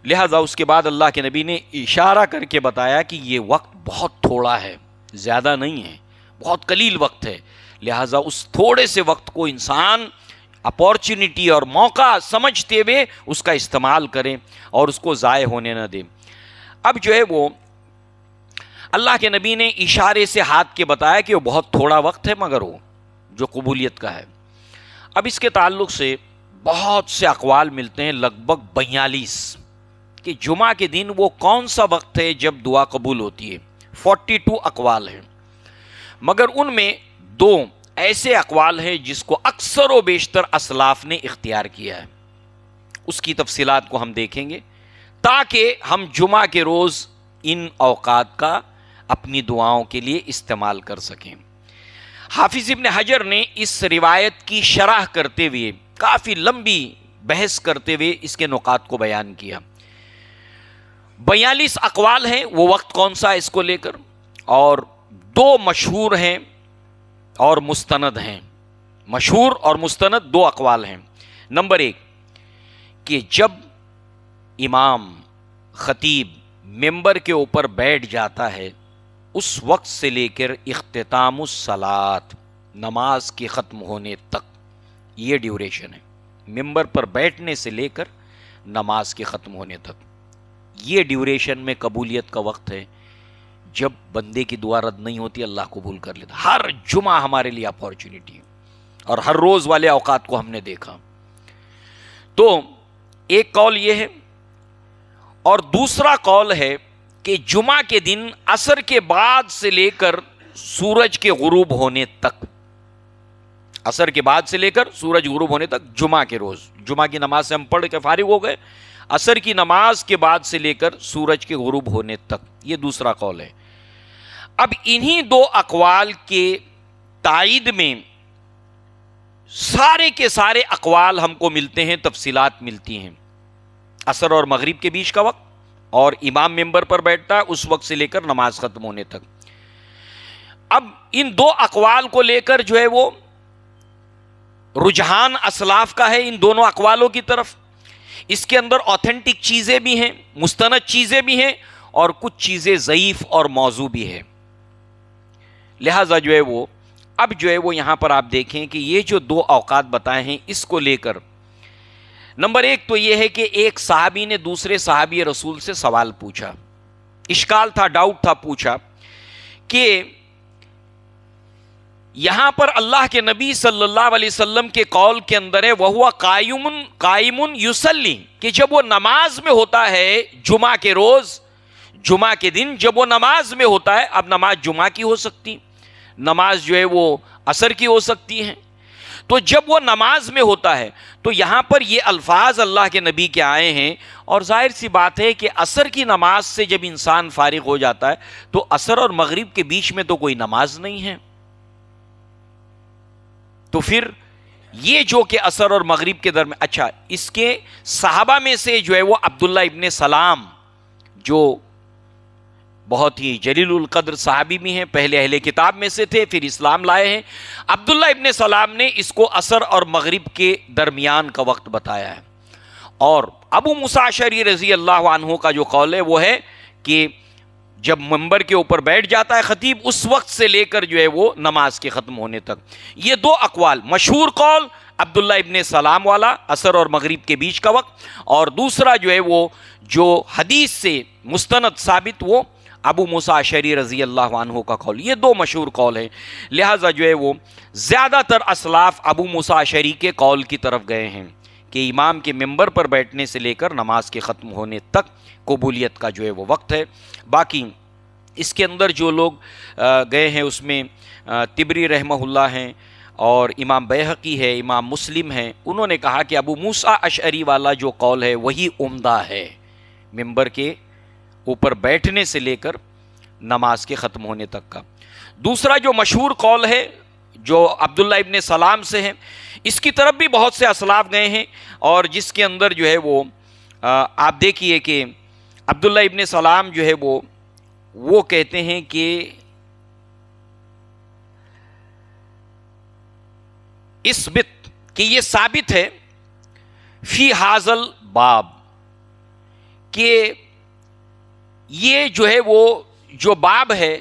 لہٰذا اس کے بعد اللہ کے نبی نے اشارہ کر کے بتایا کہ یہ وقت بہت تھوڑا ہے، زیادہ نہیں ہے، بہت قلیل وقت ہے. لہٰذا اس تھوڑے سے وقت کو انسان اپارچونٹی اور موقع سمجھتے ہوئے اس کا استعمال کریں اور اس کو ضائع ہونے نہ دیں. اب جو ہے وہ اللہ کے نبی نے اشارے سے ہاتھ کے بتایا کہ وہ بہت تھوڑا وقت ہے مگر وہ جو قبولیت کا ہے. اب اس کے تعلق سے بہت سے اقوال ملتے ہیں، لگ بھگ 42، کہ جمعہ کے دن وہ کون سا وقت ہے جب دعا قبول ہوتی ہے. 42 اقوال ہیں، مگر ان میں 2 ایسے اقوال ہیں جس کو اکثر و بیشتر اسلاف نے اختیار کیا ہے. اس کی تفصیلات کو ہم دیکھیں گے تاکہ ہم جمعہ کے روز ان اوقات کا اپنی دعاؤں کے لیے استعمال کر سکیں. حافظ ابن حجر نے اس روایت کی شرح کرتے ہوئے کافی لمبی بحث کرتے ہوئے اس کے نکات کو بیان کیا. 42 اقوال ہیں وہ وقت کون سا ہے اس کو لے کر، اور 2 مشہور ہیں اور مستند ہیں. مشہور اور مستند 2 اقوال ہیں. نمبر 1 کہ جب امام خطیب ممبر کے اوپر بیٹھ جاتا ہے اس وقت سے لے کر اختتام الصلاۃ، نماز کے ختم ہونے تک، یہ ڈیوریشن ہے. ممبر پر بیٹھنے سے لے کر نماز کے ختم ہونے تک، یہ ڈیوریشن میں قبولیت کا وقت ہے. جب بندے کی دعا رد نہیں ہوتی اللہ قبول کر لیتا. ہر جمعہ ہمارے لیے اپارچونٹی ہے اور ہر روز والے اوقات کو ہم نے دیکھا. تو ایک قول یہ ہے، اور دوسرا قول ہے کہ جمعہ کے دن عصر کے بعد سے لے کر سورج کے غروب ہونے تک، عصر کے بعد سے لے کر سورج غروب ہونے تک جمعہ کے روز، جمعہ کی نماز سے ہم پڑھ کے فارغ ہو گئے، عصر کی نماز کے بعد سے لے کر سورج کے غروب ہونے تک، یہ دوسرا قول ہے. اب انہی 2 اقوال کے تائید میں سارے کے سارے اقوال ہم کو ملتے ہیں، تفصیلات ملتی ہیں. عصر اور مغرب کے بیچ کا وقت، اور امام ممبر پر بیٹھتا ہے اس وقت سے لے کر نماز ختم ہونے تک. اب ان 2 اقوال کو لے کر جو ہے وہ رجحان اسلاف کا ہے ان دونوں اقوالوں کی طرف. اس کے اندر اوتھینٹک چیزیں بھی ہیں، مستند چیزیں بھی ہیں، اور کچھ چیزیں ضعیف اور موضوع بھی ہیں. لہذا جو ہے وہ اب جو ہے وہ یہاں پر آپ دیکھیں کہ یہ جو 2 اوقات بتائے ہیں اس کو لے کر نمبر 1 تو یہ ہے کہ ایک صحابی نے دوسرے صحابی رسول سے سوال پوچھا، اشکال تھا، ڈاؤٹ تھا، پوچھا کہ یہاں پر اللہ کے نبی صلی اللہ علیہ وسلم کے قول کے اندر ہے وَهُوَ قَائِمٌ يُصَلِّي، کہ جب وہ نماز میں ہوتا ہے جمعہ کے روز، جمعہ کے دن جب وہ نماز میں ہوتا ہے، اب نماز جمعہ کی ہو سکتی، نماز جو ہے وہ عصر کی ہو سکتی ہے، تو جب وہ نماز میں ہوتا ہے تو یہاں پر یہ الفاظ اللہ کے نبی کے آئے ہیں. اور ظاہر سی بات ہے کہ عصر کی نماز سے جب انسان فارغ ہو جاتا ہے تو عصر اور مغرب کے بیچ میں تو کوئی نماز نہیں ہے. تو پھر یہ جو کہ عصر اور مغرب کے درمیان، اچھا اس کے صحابہ میں سے جو ہے وہ عبداللہ ابن سلام جو بہت ہی جلیل القدر صحابی بھی ہیں، پہلے اہل کتاب میں سے تھے، پھر اسلام لائے ہیں. عبداللہ ابن سلام نے اس کو عصر اور مغرب کے درمیان کا وقت بتایا ہے. اور ابو موسیٰ اشعری رضی اللہ عنہ کا جو قول ہے وہ ہے کہ جب منبر کے اوپر بیٹھ جاتا ہے خطیب اس وقت سے لے کر جو ہے وہ نماز کے ختم ہونے تک. یہ 2 اقوال، مشہور قول عبداللہ ابن سلام والا عصر اور مغرب کے بیچ کا وقت، اور دوسرا جو ہے وہ جو حدیث سے مستند ثابت وہ ابو موسیٰ اشعری رضی اللہ عنہ کا قول. یہ 2 مشہور قول ہیں. لہٰذا جو ہے وہ زیادہ تر اسلاف ابو موسیٰ اشعری کے قول کی طرف گئے ہیں کہ امام کے منبر پر بیٹھنے سے لے کر نماز کے ختم ہونے تک قبولیت کا جو ہے وہ وقت ہے. باقی اس کے اندر جو لوگ گئے ہیں اس میں طبری رحمہ اللہ ہیں، اور امام بیہقی ہے، امام مسلم ہیں، انہوں نے کہا کہ ابو موسیٰ اشعری والا جو قول ہے وہی عمدہ ہے، ممبر کے اوپر بیٹھنے سے لے کر نماز کے ختم ہونے تک کا۔ دوسرا جو مشہور قول ہے جو عبداللہ ابن سلام سے ہے، اس کی طرف بھی بہت سے اسلاف گئے ہیں، اور جس کے اندر جو ہے وہ آپ دیکھیے کہ عبداللہ ابن سلام جو ہے وہ کہتے ہیں کہ اثبت، کہ یہ ثابت ہے فی حاضل باب، کہ یہ جو ہے وہ جو باب ہے،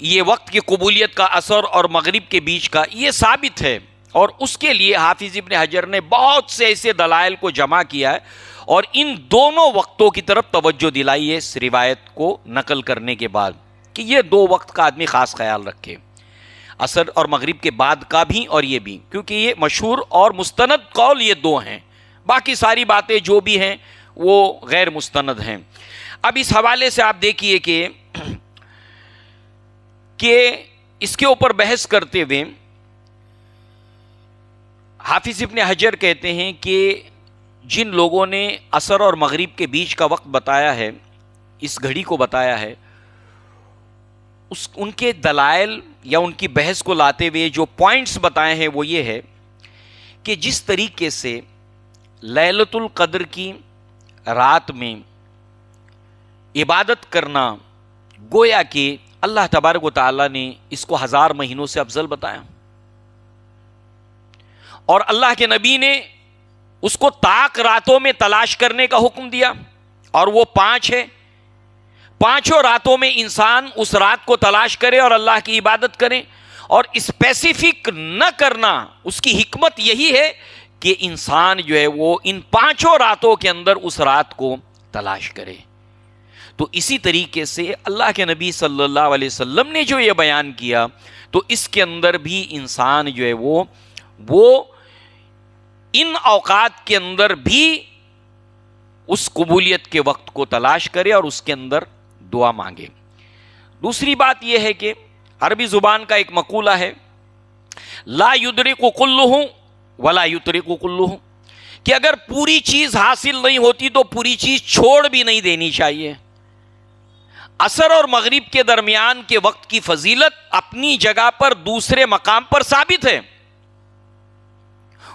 یہ وقت کی قبولیت کا عصر اور مغرب کے بیچ کا، یہ ثابت ہے، اور اس کے لیے حافظ ابن حجر نے بہت سے ایسے دلائل کو جمع کیا ہے، اور ان دونوں وقتوں کی طرف توجہ دلائی ہے اس روایت کو نقل کرنے کے بعد، کہ یہ دو وقت کا آدمی خاص خیال رکھے، عصر اور مغرب کے بعد کا بھی اور یہ بھی، کیونکہ یہ مشہور اور مستند قول یہ دو ہیں، باقی ساری باتیں جو بھی ہیں وہ غیر مستند ہیں۔ اب اس حوالے سے آپ دیکھیے کہ اس کے اوپر بحث کرتے ہوئے حافظ ابن حجر کہتے ہیں کہ جن لوگوں نے عصر اور مغرب کے بیچ کا وقت بتایا ہے، اس گھڑی کو بتایا ہے، ان کے دلائل یا ان کی بحث کو لاتے ہوئے جو پوائنٹس بتائے ہیں وہ یہ ہے کہ جس طریقے سے لیلۃ القدر کی رات میں عبادت کرنا، گویا کہ اللہ تبارک و تعالیٰ نے اس کو 1000 مہینوں سے افضل بتایا، اور اللہ کے نبی نے اس کو طاق راتوں میں تلاش کرنے کا حکم دیا، اور وہ 5 ہے، 5 راتوں میں انسان اس رات کو تلاش کرے اور اللہ کی عبادت کرے، اور اسپیسیفک نہ کرنا اس کی حکمت یہی ہے کہ انسان جو ہے وہ ان 5 راتوں کے اندر اس رات کو تلاش کرے۔ تو اسی طریقے سے اللہ کے نبی صلی اللہ علیہ وسلم نے جو یہ بیان کیا، تو اس کے اندر بھی انسان جو ہے وہ ان اوقات کے اندر بھی اس قبولیت کے وقت کو تلاش کرے اور اس کے اندر دعا مانگے۔ دوسری بات یہ ہے کہ عربی زبان کا ایک مقولہ ہے، لا یدرک کلہ ولا یترک کلہ، کہ اگر پوری چیز حاصل نہیں ہوتی تو پوری چیز چھوڑ بھی نہیں دینی چاہیے۔ عصر اور مغرب کے درمیان کے وقت کی فضیلت اپنی جگہ پر دوسرے مقام پر ثابت ہے۔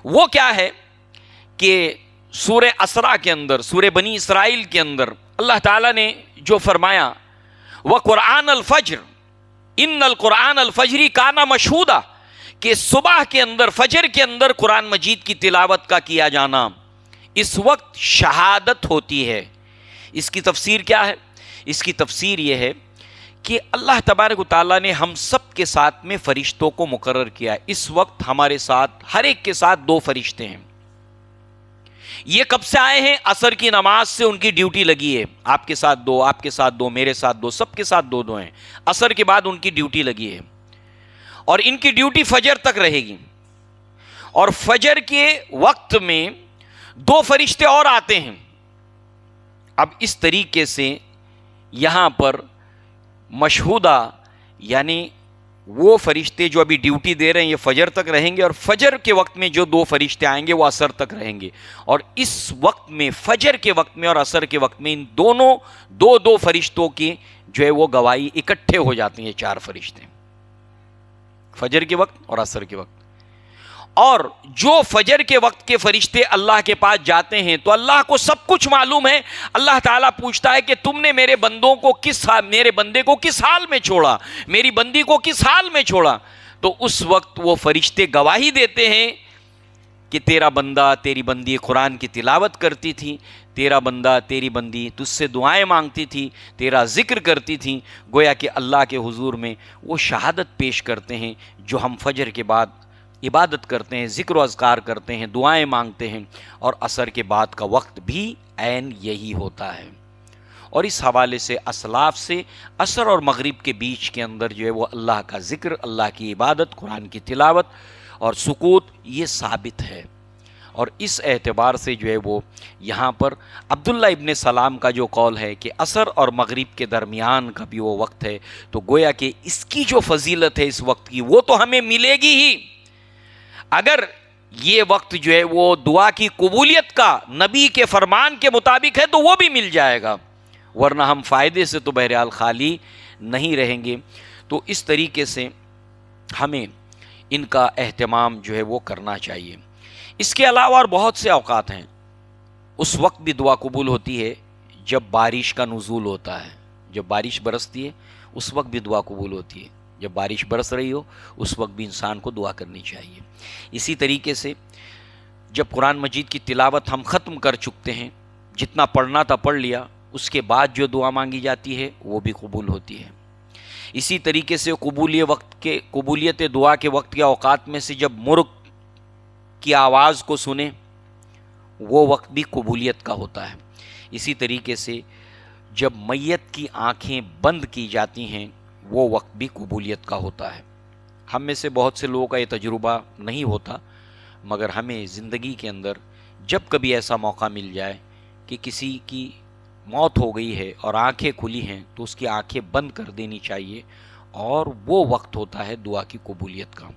وہ کیا ہے کہ سورہ اسراء کے اندر، سورہ بنی اسرائیل کے اندر اللہ تعالیٰ نے جو فرمایا وَقُرْآنَ الْفَجْرِ إِنَّ الْقُرْآنَ الْفَجْرِ كَانَ مَشْهُودًا، کہ صبح کے اندر، فجر کے اندر قرآن مجید کی تلاوت کا کیا جانا اس وقت شہادت ہوتی ہے۔ اس کی تفسیر کیا ہے؟ اس کی تفسیر یہ ہے کہ اللہ تبارک و تعالیٰ نے ہم سب کے ساتھ میں فرشتوں کو مقرر کیا۔ اس وقت ہمارے ساتھ ہر ایک کے ساتھ 2 فرشتے ہیں۔ یہ کب سے آئے ہیں؟ عصر کی نماز سے ان کی ڈیوٹی لگی ہے، آپ کے ساتھ 2، آپ کے ساتھ 2، میرے ساتھ 2، سب کے ساتھ 2 ہیں۔ عصر کے بعد ان کی ڈیوٹی لگی ہے، اور ان کی ڈیوٹی فجر تک رہے گی، اور فجر کے وقت میں 2 فرشتے اور آتے ہیں۔ اب اس طریقے سے یہاں پر مشہودہ یعنی وہ فرشتے جو ابھی ڈیوٹی دے رہے ہیں یہ فجر تک رہیں گے، اور فجر کے وقت میں جو 2 فرشتے آئیں گے وہ عصر تک رہیں گے، اور اس وقت میں فجر کے وقت میں اور عصر کے وقت میں ان دونوں 2 فرشتوں کی جو ہے وہ گواہی اکٹھے ہو جاتے ہیں، یہ 4 فرشتے فجر کے وقت اور عصر کے وقت۔ اور جو فجر کے وقت کے فرشتے اللہ کے پاس جاتے ہیں تو اللہ کو سب کچھ معلوم ہے، اللہ تعالیٰ پوچھتا ہے کہ تم نے میرے بندوں کو میرے بندے کو کس حال میں چھوڑا، میری بندی کو کس حال میں چھوڑا، تو اس وقت وہ فرشتے گواہی دیتے ہیں کہ تیرا بندہ تیری بندی قرآن کی تلاوت کرتی تھی، تیرا بندہ تیری بندی تجھ سے دعائیں مانگتی تھی، تیرا ذکر کرتی تھی۔ گویا کہ اللہ کے حضور میں وہ شہادت پیش کرتے ہیں جو ہم فجر کے بعد عبادت کرتے ہیں، ذکر و اذکار کرتے ہیں، دعائیں مانگتے ہیں، اور عصر کے بعد کا وقت بھی عین یہی ہوتا ہے۔ اور اس حوالے سے اسلاف سے عصر اور مغرب کے بیچ کے اندر جو ہے وہ اللہ کا ذکر، اللہ کی عبادت، قرآن کی تلاوت اور سکوت یہ ثابت ہے۔ اور اس اعتبار سے جو ہے وہ یہاں پر عبداللہ ابن سلام کا جو قول ہے کہ عصر اور مغرب کے درمیان کا بھی وہ وقت ہے، تو گویا کہ اس کی جو فضیلت ہے اس وقت کی وہ تو ہمیں ملے گی ہی، اگر یہ وقت جو ہے وہ دعا کی قبولیت کا نبی کے فرمان کے مطابق ہے تو وہ بھی مل جائے گا، ورنہ ہم فائدے سے تو بہرحال خالی نہیں رہیں گے۔ تو اس طریقے سے ہمیں ان کا اہتمام جو ہے وہ کرنا چاہیے۔ اس کے علاوہ اور بہت سے اوقات ہیں، اس وقت بھی دعا قبول ہوتی ہے جب بارش کا نزول ہوتا ہے، جب بارش برستی ہے اس وقت بھی دعا قبول ہوتی ہے، جب بارش برس رہی ہو اس وقت بھی انسان کو دعا کرنی چاہیے۔ اسی طریقے سے جب قرآن مجید کی تلاوت ہم ختم کر چکتے ہیں، جتنا پڑھنا تھا پڑھ لیا، اس کے بعد جو دعا مانگی جاتی ہے وہ بھی قبول ہوتی ہے۔ اسی طریقے سے قبولیت دعا کے وقت کے اوقات میں سے جب مرغ کی آواز کو سنیں وہ وقت بھی قبولیت کا ہوتا ہے۔ اسی طریقے سے جب میت کی آنکھیں بند کی جاتی ہیں وہ وقت بھی قبولیت کا ہوتا ہے۔ ہم میں سے بہت سے لوگوں کا یہ تجربہ نہیں ہوتا، مگر ہمیں زندگی کے اندر جب کبھی ایسا موقع مل جائے کہ کسی کی موت ہو گئی ہے اور آنکھیں کھلی ہیں تو اس کی آنکھیں بند کر دینی چاہیے، اور وہ وقت ہوتا ہے دعا کی قبولیت کا۔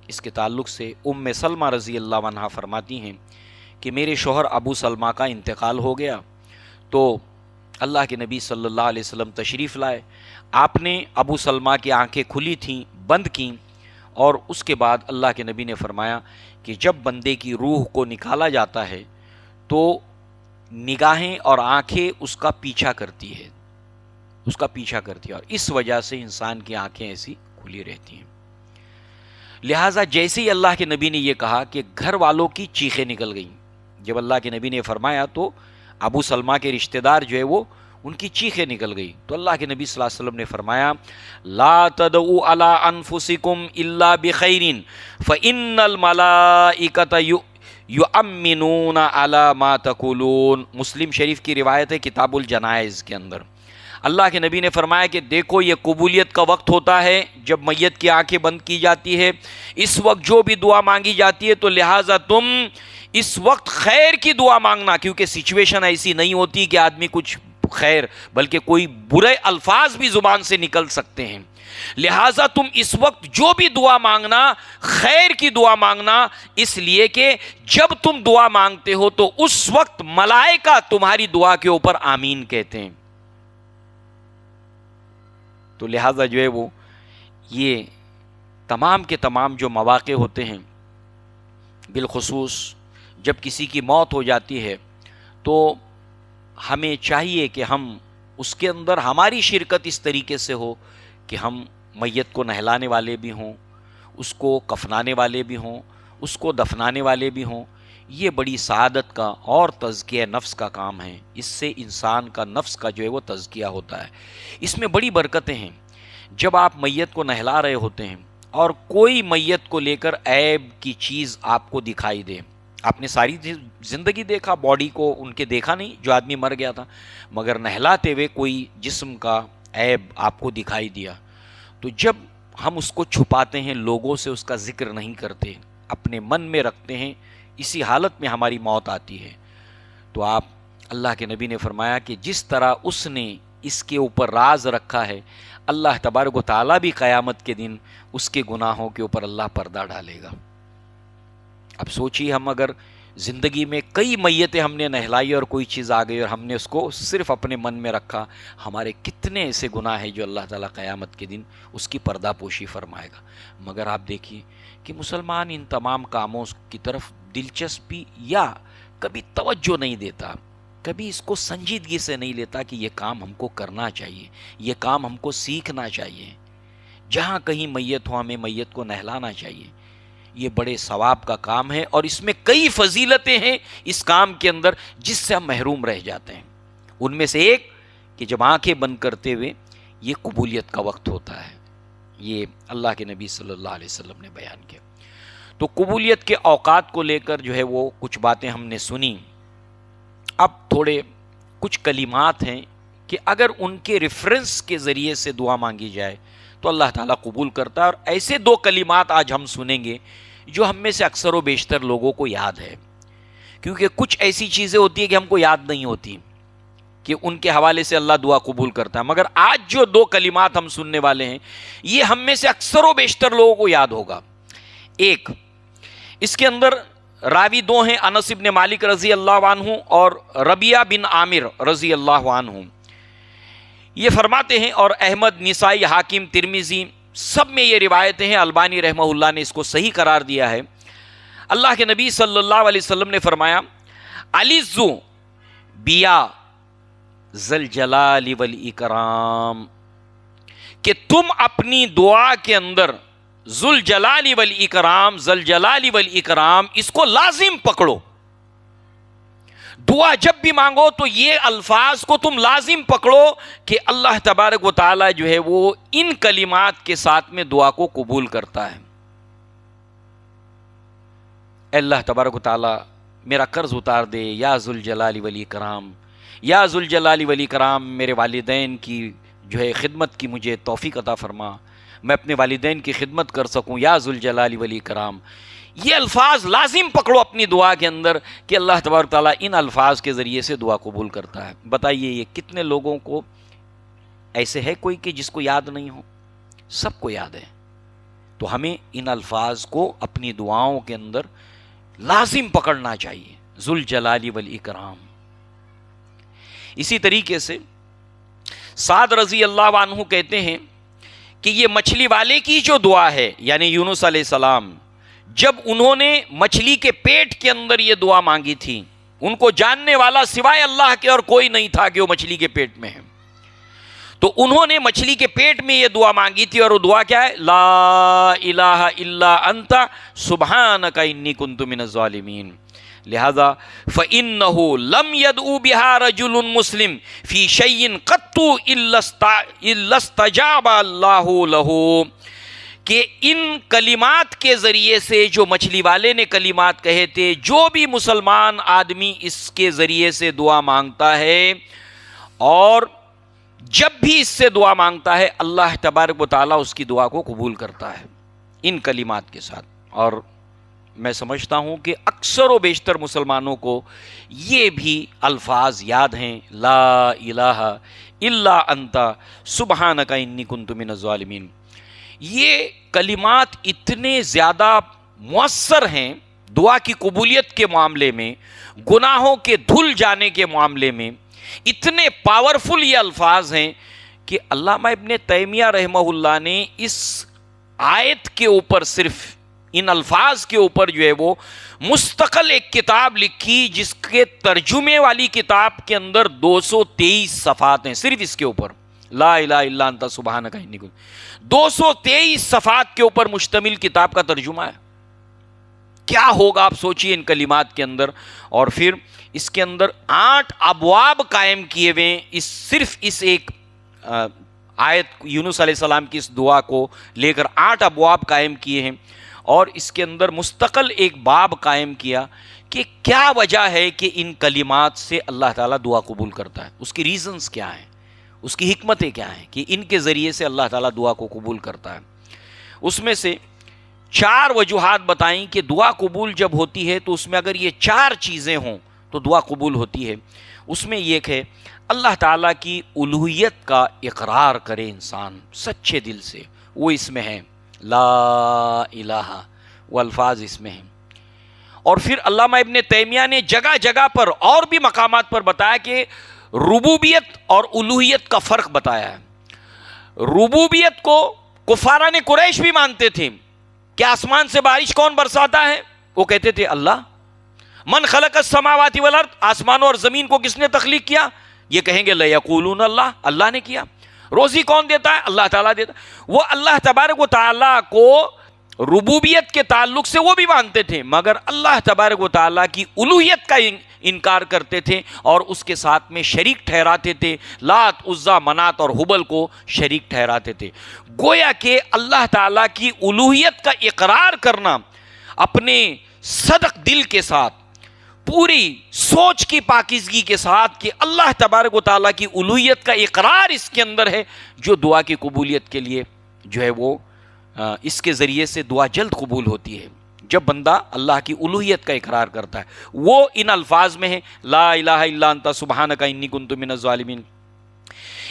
اس کے تعلق سے ام سلمہ رضی اللہ عنہا فرماتی ہیں کہ میرے شوہر ابو سلمہ کا انتقال ہو گیا تو اللہ کے نبی صلی اللہ علیہ وسلم تشریف لائے، آپ نے ابو سلمہ کی آنکھیں کھلی تھیں بند کیں، اور اس کے بعد اللہ کے نبی نے فرمایا کہ جب بندے کی روح کو نکالا جاتا ہے تو نگاہیں اور آنکھیں اس کا پیچھا کرتی ہے، اور اس وجہ سے انسان کی آنکھیں ایسی کھلی رہتی ہیں۔ لہٰذا جیسے ہی اللہ کے نبی نے یہ کہا کہ گھر والوں کی چیخیں نکل گئیں، جب اللہ کے نبی نے فرمایا تو ابو سلمہ کے رشتہ دار جو ہے وہ ان کی چیخیں نکل گئی، تو اللہ کے نبی صلی اللہ علیہ وسلم نے فرمایا لا تدعوا علی انفسکم الا بخیر فإن الملائکۃ یؤمنون علی ما تقولون۔ مسلم شریف کی روایت ہے کتاب الجنائز کے اندر۔ اللہ کے نبی نے فرمایا کہ دیکھو یہ قبولیت کا وقت ہوتا ہے جب میت کی آنکھیں بند کی جاتی ہے، اس وقت جو بھی دعا مانگی جاتی ہے تو لہٰذا تم اس وقت خیر کی دعا مانگنا، کیونکہ سچویشن ایسی نہیں ہوتی کہ آدمی کچھ خیر، بلکہ کوئی برے الفاظ بھی زبان سے نکل سکتے ہیں، لہٰذا تم اس وقت جو بھی دعا مانگنا خیر کی دعا مانگنا، اس لیے کہ جب تم دعا مانگتے ہو تو اس وقت ملائکہ تمہاری دعا کے اوپر آمین کہتے ہیں۔ تو لہٰذا جو ہے وہ یہ تمام کے تمام جو مواقع ہوتے ہیں، بالخصوص جب کسی کی موت ہو جاتی ہے تو ہمیں چاہیے کہ ہم اس کے اندر ہماری شرکت اس طریقے سے ہو کہ ہم میت کو نہلانے والے بھی ہوں، اس کو کفنانے والے بھی ہوں، اس کو دفنانے والے بھی ہوں۔ یہ بڑی سعادت کا اور تزکیہ نفس کا کام ہے، اس سے انسان کا نفس کا جو ہے وہ تزکیہ ہوتا ہے۔ اس میں بڑی برکتیں ہیں۔ جب آپ میت کو نہلا رہے ہوتے ہیں اور کوئی میت کو لے کر عیب کی چیز آپ کو دکھائی دے، آپ نے ساری زندگی دیکھا باڈی کو، ان کے دیکھا نہیں جو آدمی مر گیا تھا، مگر نہلاتے ہوئے کوئی جسم کا عیب آپ کو دکھائی دیا، تو جب ہم اس کو چھپاتے ہیں، لوگوں سے اس کا ذکر نہیں کرتے، اپنے من میں رکھتے ہیں، اسی حالت میں ہماری موت آتی ہے، تو آپ اللہ کے نبی نے فرمایا کہ جس طرح اس نے اس کے اوپر راز رکھا ہے، اللہ تبارک و تعالیٰ بھی قیامت کے دن اس کے گناہوں کے اوپر اللہ پردہ ڈالے گا۔ اب سوچیے ہم اگر زندگی میں کئی میتیں ہم نے نہلائی اور کوئی چیز آ گئی اور ہم نے اس کو صرف اپنے من میں رکھا، ہمارے کتنے ایسے گناہ ہیں جو اللہ تعالیٰ قیامت کے دن اس کی پردہ پوشی فرمائے گا۔ مگر آپ دیکھیے کہ مسلمان ان تمام کاموں کی طرف دلچسپی یا کبھی توجہ نہیں دیتا، کبھی اس کو سنجیدگی سے نہیں لیتا کہ یہ کام ہم کو کرنا چاہیے، یہ کام ہم کو سیکھنا چاہیے، جہاں کہیں میت ہو ہمیں میت کو نہلانا چاہیے۔ یہ بڑے ثواب کا کام ہے اور اس میں کئی فضیلتیں ہیں اس کام کے اندر جس سے ہم محروم رہ جاتے ہیں۔ ان میں سے ایک کہ جب آنکھیں بند کرتے ہوئے یہ قبولیت کا وقت ہوتا ہے، یہ اللہ کے نبی صلی اللہ علیہ وسلم نے بیان کیا۔ تو قبولیت کے اوقات کو لے کر جو ہے وہ کچھ باتیں ہم نے سنی۔ اب تھوڑے کچھ کلمات ہیں کہ اگر ان کے ریفرنس کے ذریعے سے دعا مانگی جائے تو اللہ تعالیٰ قبول کرتا ہے، اور ایسے دو کلمات آج ہم سنیں گے جو ہم میں سے اکثر و بیشتر لوگوں کو یاد ہے، کیونکہ کچھ ایسی چیزیں ہوتی ہیں کہ ہم کو یاد نہیں ہوتی کہ ان کے حوالے سے اللہ دعا قبول کرتا ہے، مگر آج جو 2 کلمات ہم سننے والے ہیں یہ ہم میں سے اکثر و بیشتر لوگوں کو یاد ہوگا۔ ایک اس کے اندر راوی دو ہیں، انس بن مالک رضی اللہ عنہ اور ربیعہ بن عامر رضی اللہ عنہ. یہ فرماتے ہیں، اور احمد، نسائی، حاکم، ترمذی سب میں یہ روایتیں ہیں. البانی رحمہ اللہ نے اس کو صحیح قرار دیا ہے. اللہ کے نبی صلی اللہ علیہ وسلم نے فرمایا، علیزو بیا ذل جلال والاکرام، کہ تم اپنی دعا کے اندر ذل جلال والاکرام، ذل جلال والاکرام اس کو لازم پکڑو. دعا جب بھی مانگو تو یہ الفاظ کو تم لازم پکڑو کہ اللہ تبارک و تعالی جو ہے وہ ان کلمات کے ساتھ میں دعا کو قبول کرتا ہے. اے اللہ تبارک و تعالی میرا قرض اتار دے، یا ذل جلال والاکرام، یا ذل جلال والاکرام میرے والدین کی جو ہے خدمت کی مجھے توفیق عطا فرما، میں اپنے والدین کی خدمت کر سکوں، یا ذل جلال والاکرام. یہ الفاظ لازم پکڑو اپنی دعا کے اندر کہ اللہ تبارک تعالیٰ ان الفاظ کے ذریعے سے دعا قبول کرتا ہے. بتائیے یہ کتنے لوگوں کو ایسے ہے کوئی کہ جس کو یاد نہیں ہو؟ سب کو یاد ہے. تو ہمیں ان الفاظ کو اپنی دعاؤں کے اندر لازم پکڑنا چاہیے، ذل جلال والاکرام. اسی طریقے سے سعد رضی اللہ عنہ کہتے ہیں کہ یہ مچھلی والے کی جو دعا ہے، یعنی یونس علیہ السلام، جب انہوں نے مچھلی کے پیٹ کے اندر یہ دعا مانگی تھی، ان کو جاننے والا سوائے اللہ کے اور کوئی نہیں تھا کہ وہ مچھلی کے پیٹ میں ہے، تو انہوں نے مچھلی کے پیٹ میں یہ دعا مانگی تھی. اور وہ دعا کیا ہے؟ لا الہ الا انت سبحانک انی کنت من الظالمین. لہذا فإنه لم يدعو بها رجل مسلم في شيء قط إلا استجاب الله له، کہ ان کلمات کے ذریعے سے جو مچھلی والے نے کلمات کہے تھے، جو بھی مسلمان آدمی اس کے ذریعے سے دعا مانگتا ہے اور جب بھی اس سے دعا مانگتا ہے، اللہ تبارک و تعالیٰ اس کی دعا کو قبول کرتا ہے ان کلمات کے ساتھ. اور میں سمجھتا ہوں کہ اکثر و بیشتر مسلمانوں کو یہ بھی الفاظ یاد ہیں، لا الہ الا انت سبحانک انی کنت من الظالمین. یہ کلمات اتنے زیادہ مؤثر ہیں دعا کی قبولیت کے معاملے میں، گناہوں کے دھل جانے کے معاملے میں، اتنے پاورفل یہ الفاظ ہیں کہ علامہ ابن تیمیہ رحمہ اللہ نے اس آیت کے اوپر، صرف ان الفاظ کے اوپر جو ہے وہ مستقل ایک کتاب لکھی، جس کے ترجمے والی کتاب کے اندر 223 صفحات ہیں صرف اس کے اوپر. لا الہ الا انت سبحانک انی کنت، 223 صفحات کے اوپر مشتمل کتاب کا ترجمہ ہے. کیا ہوگا آپ سوچئے ان کلمات کے اندر. اور پھر اس کے اندر 8 ابواب قائم کیے ہوئے، صرف اس ایک آیت یونس علیہ السلام کی اس دعا کو لے کر 8 ابواب قائم کیے ہیں. اور اس کے اندر مستقل ایک باب قائم کیا کہ کیا وجہ ہے کہ ان کلمات سے اللہ تعالیٰ دعا قبول کرتا ہے، اس کی ریزنز کیا ہیں، اس کی حکمتیں کیا ہیں کہ ان کے ذریعے سے اللہ تعالیٰ دعا کو قبول کرتا ہے. اس میں سے 4 وجوہات بتائیں کہ دعا قبول جب ہوتی ہے تو اس میں اگر یہ 4 چیزیں ہوں تو دعا قبول ہوتی ہے. اس میں یہ ہے اللہ تعالیٰ کی الوہیت کا اقرار کرے انسان سچے دل سے، وہ اس میں ہے لا الہ، وہ الفاظ اس میں ہیں. اور پھر علامہ ابن تیمیہ نے جگہ جگہ پر اور بھی مقامات پر بتایا کہ ربوبیت اور الوہیت کا فرق بتایا ہے. ربوبیت کو کفاران قریش بھی مانتے تھے کہ آسمان سے بارش کون برساتا ہے؟ وہ کہتے تھے اللہ. من خلق السماوات والارض، آسمانوں اور زمین کو کس نے تخلیق کیا؟ یہ کہیں گے لیقولون اللہ، اللہ نے کیا. روزی کون دیتا ہے؟ اللہ تعالیٰ دیتا ہے. وہ اللہ تبارک و تعالیٰ کو ربوبیت کے تعلق سے وہ بھی مانتے تھے، مگر اللہ تبارک و تعالیٰ کی الوہیت کا انکار کرتے تھے اور اس کے ساتھ میں شریک ٹھہراتے تھے. لات، عزا، منات اور حبل کو شریک ٹھہراتے تھے. گویا کہ اللہ تعالیٰ کی الوہیت کا اقرار کرنا اپنے صدق دل کے ساتھ، پوری سوچ کی پاکیزگی کے ساتھ کہ اللہ تبارک و تعالیٰ کی الوہیت کا اقرار اس کے اندر ہے، جو دعا کی قبولیت کے لیے جو ہے وہ اس کے ذریعے سے دعا جلد قبول ہوتی ہے. جب بندہ اللہ کی الوہیت کا اقرار کرتا ہے، وہ ان الفاظ میں ہے لا الہ الا انت سبحانک انی کنت من الظالمین.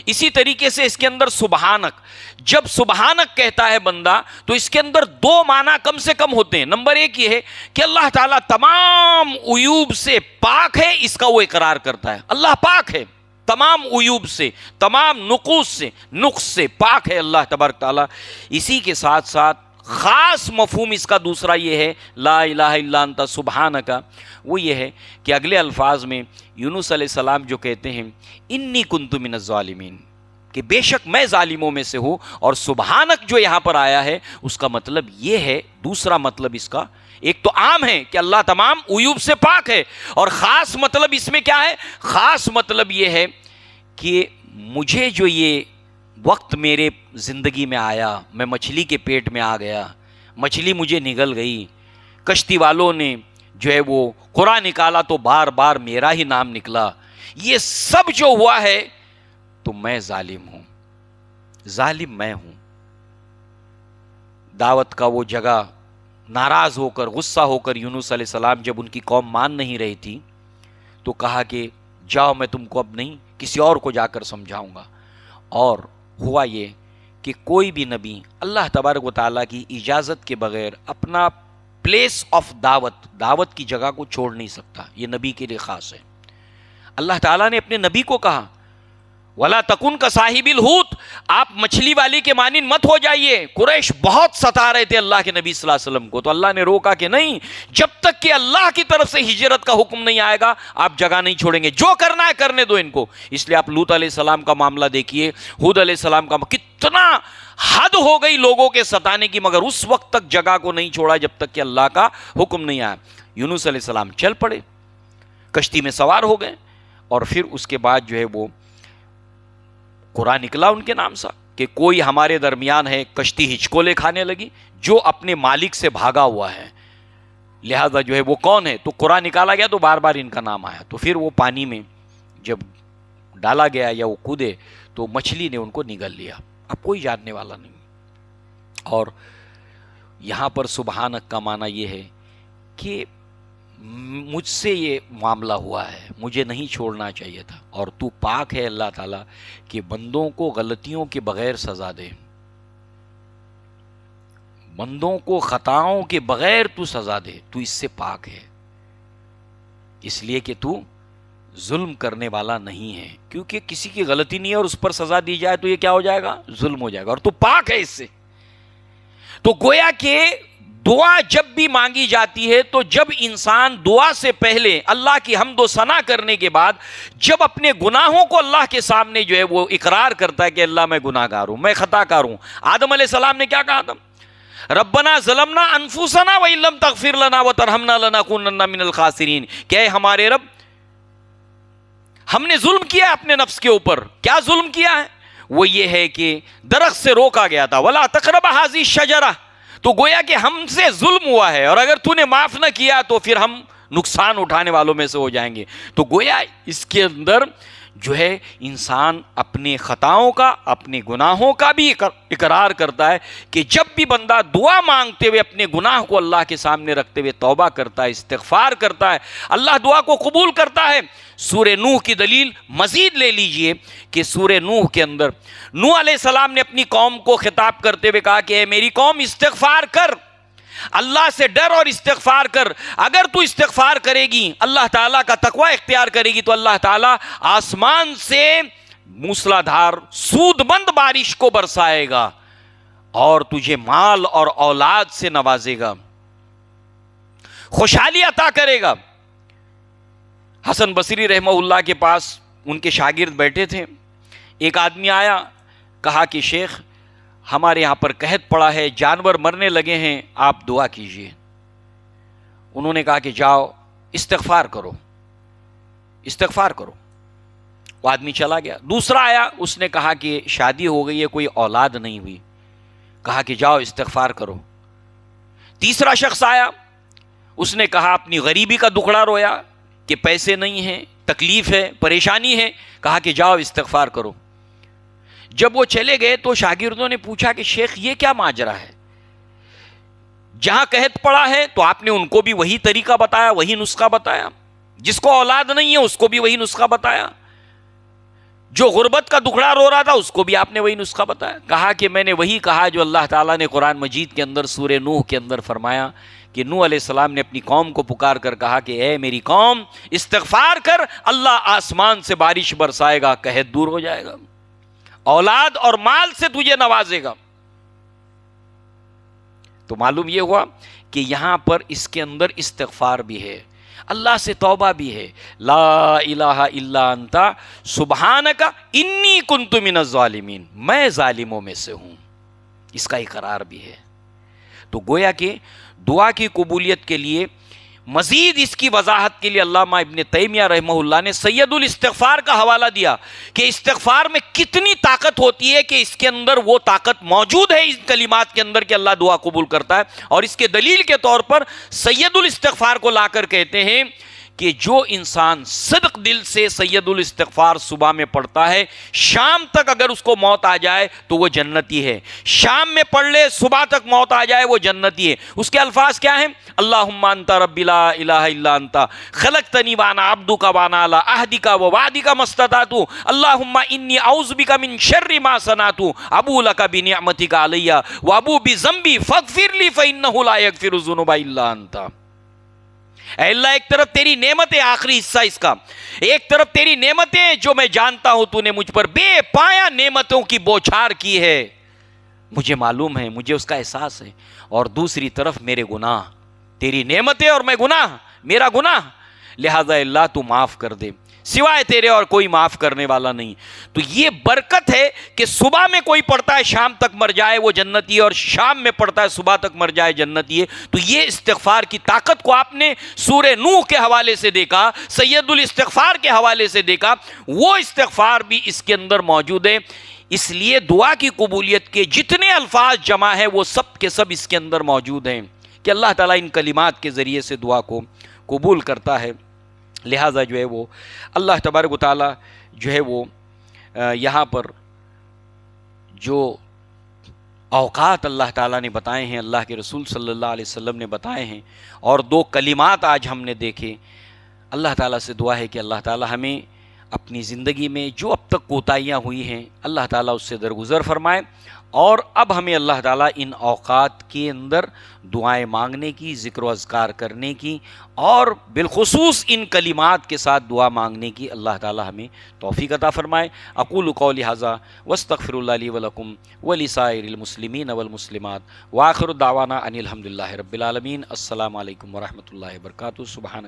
اسی طریقے سے اس کے اندر سبحانک، جب سبحانک کہتا ہے بندہ تو اس کے اندر دو معنی کم سے کم ہوتے ہیں۔ نمبر ایک یہ ہے کہ اللہ تعالیٰ تمام عیوب سے پاک ہے، اس کا وہ اقرار کرتا ہے، اللہ پاک ہے تمام عیوب سے، تمام نقص سے پاک ہے اللہ تبارک تعالیٰ۔ اسی کے ساتھ ساتھ خاص مفہوم اس کا دوسرا یہ ہے لا الہ الا انت سبحانک، وہ یہ ہے کہ اگلے الفاظ میں یونس علیہ السلام جو کہتے ہیں انی کنت من الظالمین، کہ بے شک میں ظالموں میں سے ہوں، اور سبحانک جو یہاں پر آیا ہے اس کا مطلب یہ ہے، دوسرا مطلب اس کا ایک تو عام ہے کہ اللہ تمام عیوب سے پاک ہے، اور خاص مطلب اس میں کیا ہے؟ خاص مطلب یہ ہے کہ مجھے جو یہ وقت میرے زندگی میں آیا، میں مچھلی کے پیٹ میں آ گیا، مچھلی مجھے نگل گئی، کشتی والوں نے جو ہے وہ قرآن نکالا تو بار بار میرا ہی نام نکلا، یہ سب جو ہوا ہے تو میں ظالم ہوں، ظالم میں ہوں۔ دعوت کا وہ جگہ، ناراض ہو کر، غصہ ہو کر یونس علیہ السلام جب ان کی قوم مان نہیں رہی تھی تو کہا کہ جاؤ، میں تم کو اب نہیں، کسی اور کو جا کر سمجھاؤں گا۔ اور ہوا یہ کہ کوئی بھی نبی اللہ تبارک و تعالیٰ کی اجازت کے بغیر اپنا پلیس آف دعوت کی جگہ کو چھوڑ نہیں سکتا، یہ نبی کے لیے خاص ہے۔ اللہ تعالیٰ نے اپنے نبی کو کہا وَلَا تَكُنْ كَصَاحِبِ الْحُوتِ، آپ مچھلی والی کے مانند مت ہو جائیے۔ قریش بہت ستا رہے تھے اللہ کے نبی صلی اللہ علیہ وسلم کو، تو اللہ نے روکا کہ نہیں، جب تک کہ اللہ کی طرف سے ہجرت کا حکم نہیں آئے گا آپ جگہ نہیں چھوڑیں گے، جو کرنا ہے کرنے دو ان کو۔ اس لیے آپ لوط علیہ السلام کا معاملہ دیکھیے، ہود علیہ السلام کا، کتنا حد ہو گئی لوگوں کے ستانے کی، مگر اس وقت تک جگہ کو نہیں چھوڑا جب تک کہ اللہ کا حکم نہیں آیا۔ یونس علیہ السلام چل پڑے، کشتی میں سوار ہو گئے، اور پھر اس کے بعد جو ہے وہ قرآن نکلا ان کے نام سے کہ کوئی ہمارے درمیان ہے، کشتی ہچکولے کھانے لگی، جو اپنے مالک سے بھاگا ہوا ہے، لہذا جو ہے وہ کون ہے، تو قرآن نکالا گیا تو بار بار ان کا نام آیا۔ تو پھر وہ پانی میں جب ڈالا گیا یا وہ کودے تو مچھلی نے ان کو نگل لیا، اب کوئی جاننے والا نہیں۔ اور یہاں پر سبحانک کا معنی یہ ہے کہ مجھ سے یہ معاملہ ہوا ہے، مجھے نہیں چھوڑنا چاہیے تھا، اور تو پاک ہے اللہ تعالیٰ کہ بندوں کو غلطیوں کے بغیر سزا دے، بندوں کو خطاؤں کے بغیر تو سزا دے، تو اس سے پاک ہے، اس لیے کہ تو ظلم کرنے والا نہیں ہے، کیونکہ کسی کی غلطی نہیں ہے اور اس پر سزا دی جائے تو یہ کیا ہو جائے گا؟ ظلم ہو جائے گا، اور تو پاک ہے اس سے۔ تو گویا کہ دعا جب بھی مانگی جاتی ہے تو جب انسان دعا سے پہلے اللہ کی حمد و ثنا کرنے کے بعد جب اپنے گناہوں کو اللہ کے سامنے جو ہے وہ اقرار کرتا ہے کہ اللہ میں گناہ گار ہوں، میں خطا کار ہوں۔ آدم علیہ السلام نے کیا کہا تھا؟ ربنا ظلمنا انفسنا وان لم تغفر لنا وترحمنا لنکونن من الخاسرین، کہ اے ہمارے رب، ہم نے ظلم کیا اپنے نفس کے اوپر۔ کیا ظلم کیا ہے؟ وہ یہ ہے کہ درخت سے روکا گیا تھا، ولا تقرب هذه الشجرہ، تو گویا کہ ہم سے ظلم ہوا ہے، اور اگر تو نے معاف نہ کیا تو پھر ہم نقصان اٹھانے والوں میں سے ہو جائیں گے۔ تو گویا اس کے اندر جو ہے انسان اپنے خطاؤں کا، اپنے گناہوں کا بھی اقرار کرتا ہے کہ جب بھی بندہ دعا مانگتے ہوئے اپنے گناہ کو اللہ کے سامنے رکھتے ہوئے توبہ کرتا ہے، استغفار کرتا ہے، اللہ دعا کو قبول کرتا ہے۔ سورہ نوح کی دلیل مزید لے لیجئے کہ سورہ نوح کے اندر نوح علیہ السلام نے اپنی قوم کو خطاب کرتے ہوئے کہا کہ اے میری قوم، استغفار کر، اللہ سے ڈر اور استغفار کر۔ اگر تو استغفار کرے گی، اللہ تعالیٰ کا تقوی اختیار کرے گی، تو اللہ تعالیٰ آسمان سے موسلادھار سود مند بارش کو برسائے گا اور تجھے مال اور اولاد سے نوازے گا، خوشحالی عطا کرے گا۔ حسن بصری رحمہ اللہ کے پاس ان کے شاگرد بیٹھے تھے، ایک آدمی آیا، کہا کہ شیخ ہمارے یہاں پر قحط پڑا ہے، جانور مرنے لگے ہیں، آپ دعا کیجئے۔ انہوں نے کہا کہ جاؤ استغفار کرو، استغفار کرو۔ وہ آدمی چلا گیا۔ دوسرا آیا، اس نے کہا کہ شادی ہو گئی ہے، کوئی اولاد نہیں ہوئی، کہا کہ جاؤ استغفار کرو۔ تیسرا شخص آیا، اس نے کہا اپنی غریبی کا دکھڑا رویا کہ پیسے نہیں ہیں، تکلیف ہے، پریشانی ہے، کہا کہ جاؤ استغفار کرو۔ جب وہ چلے گئے تو شاگردوں نے پوچھا کہ شیخ یہ کیا ماجرا ہے؟ جہاں قحط پڑا ہے تو آپ نے ان کو بھی وہی طریقہ بتایا، وہی نسخہ بتایا، جس کو اولاد نہیں ہے اس کو بھی وہی نسخہ بتایا، جو غربت کا دکھڑا رو رہا تھا اس کو بھی آپ نے وہی نسخہ بتایا. کہا کہ میں نے وہی کہا جو اللہ تعالیٰ نے قرآن مجید کے اندر سورہ نوح کے اندر فرمایا کہ نوح علیہ السلام نے اپنی قوم کو پکار کر کہا کہ اے میری قوم استغفار کر، اللہ آسمان سے بارش برسائے گا، قحط دور ہو جائے گا، اولاد اور مال سے تجھے نوازے گا. تو معلوم یہ ہوا کہ یہاں پر اس کے اندر استغفار بھی ہے، اللہ سے توبہ بھی ہے. لا الہ الا انت سبحانک انی کنت من الظالمین، میں ظالموں میں سے ہوں، اس کا اقرار بھی ہے. تو گویا کہ دعا کی قبولیت کے لیے مزید اس کی وضاحت کے لیے علامہ ابن تیمیہ رحمہ اللہ نے سید الاستغفار کا حوالہ دیا کہ استغفار میں کتنی طاقت ہوتی ہے، کہ اس کے اندر وہ طاقت موجود ہے اس کلمات کے اندر کہ اللہ دعا قبول کرتا ہے. اور اس کے دلیل کے طور پر سید الاستغفار کو لا کر کہتے ہیں کہ جو انسان صدق دل سے سید الاستغفار صبح میں پڑھتا ہے، شام تک اگر اس کو موت آ جائے تو وہ جنتی ہے. شام میں پڑھ لے، صبح تک موت آ جائے وہ جنتی ہے. اس کے الفاظ کیا ہیں؟ اللہم انت ربی لا الہ الا انت خلقتنی وانا عبدک وانا علی عہدک ووعدک ما استطعت اللہم انی اعوذ بک من شر ما صنعت ابو لک بنعمتک علی وابو بذنبی فاغفر لی فانہ لا یغفر الذنوب الا انت. اے اللہ، ایک طرف تیری نعمتیں، آخری حصہ اس کا، ایک طرف تیری نعمتیں جو میں جانتا ہوں تو نے مجھ پر بے پایا نعمتوں کی بوچھار کی ہے، مجھے معلوم ہے، مجھے اس کا احساس ہے. اور دوسری طرف میرے گناہ، تیری نعمتیں اور میں گناہ، میرا گناہ، لہذا اللہ تو معاف کر دے، سوائے تیرے اور کوئی معاف کرنے والا نہیں. تو یہ برکت ہے کہ صبح میں کوئی پڑھتا ہے شام تک مر جائے وہ جنتی ہے، اور شام میں پڑھتا ہے صبح تک مر جائے جنتی ہے. تو یہ استغفار کی طاقت کو آپ نے سورہ نوح کے حوالے سے دیکھا، سید الاستغفار کے حوالے سے دیکھا، وہ استغفار بھی اس کے اندر موجود ہے. اس لیے دعا کی قبولیت کے جتنے الفاظ جمع ہیں وہ سب کے سب اس کے اندر موجود ہیں کہ اللہ تعالیٰ ان کلمات کے ذریعے سے دعا کو قبول کرتا ہے. لہٰذا جو ہے وہ اللہ تبارک و تعالیٰ جو ہے وہ یہاں پر جو اوقات اللہ تعالیٰ نے بتائے ہیں، اللہ کے رسول صلی اللہ علیہ وسلم نے بتائے ہیں، اور دو کلمات آج ہم نے دیکھے. اللہ تعالیٰ سے دعا ہے کہ اللہ تعالیٰ ہمیں اپنی زندگی میں جو اب تک کوتاہیاں ہوئی ہیں اللہ تعالیٰ اس سے درگزر فرمائے، اور اب ہمیں اللہ تعالیٰ ان اوقات کے اندر دعائیں مانگنے کی، ذکر و اذکار کرنے کی، اور بالخصوص ان کلمات کے ساتھ دعا مانگنے کی اللہ تعالیٰ ہمیں توفیق عطا فرمائے. اقول قولی ھذا واستغفر اللہ لی ولکم ولسائر المسلمین والمسلمات وآخر دعوانا ان الحمد للہ رب العالمین. السلام علیکم ورحمۃ اللہ وبرکاتہ. سبحانک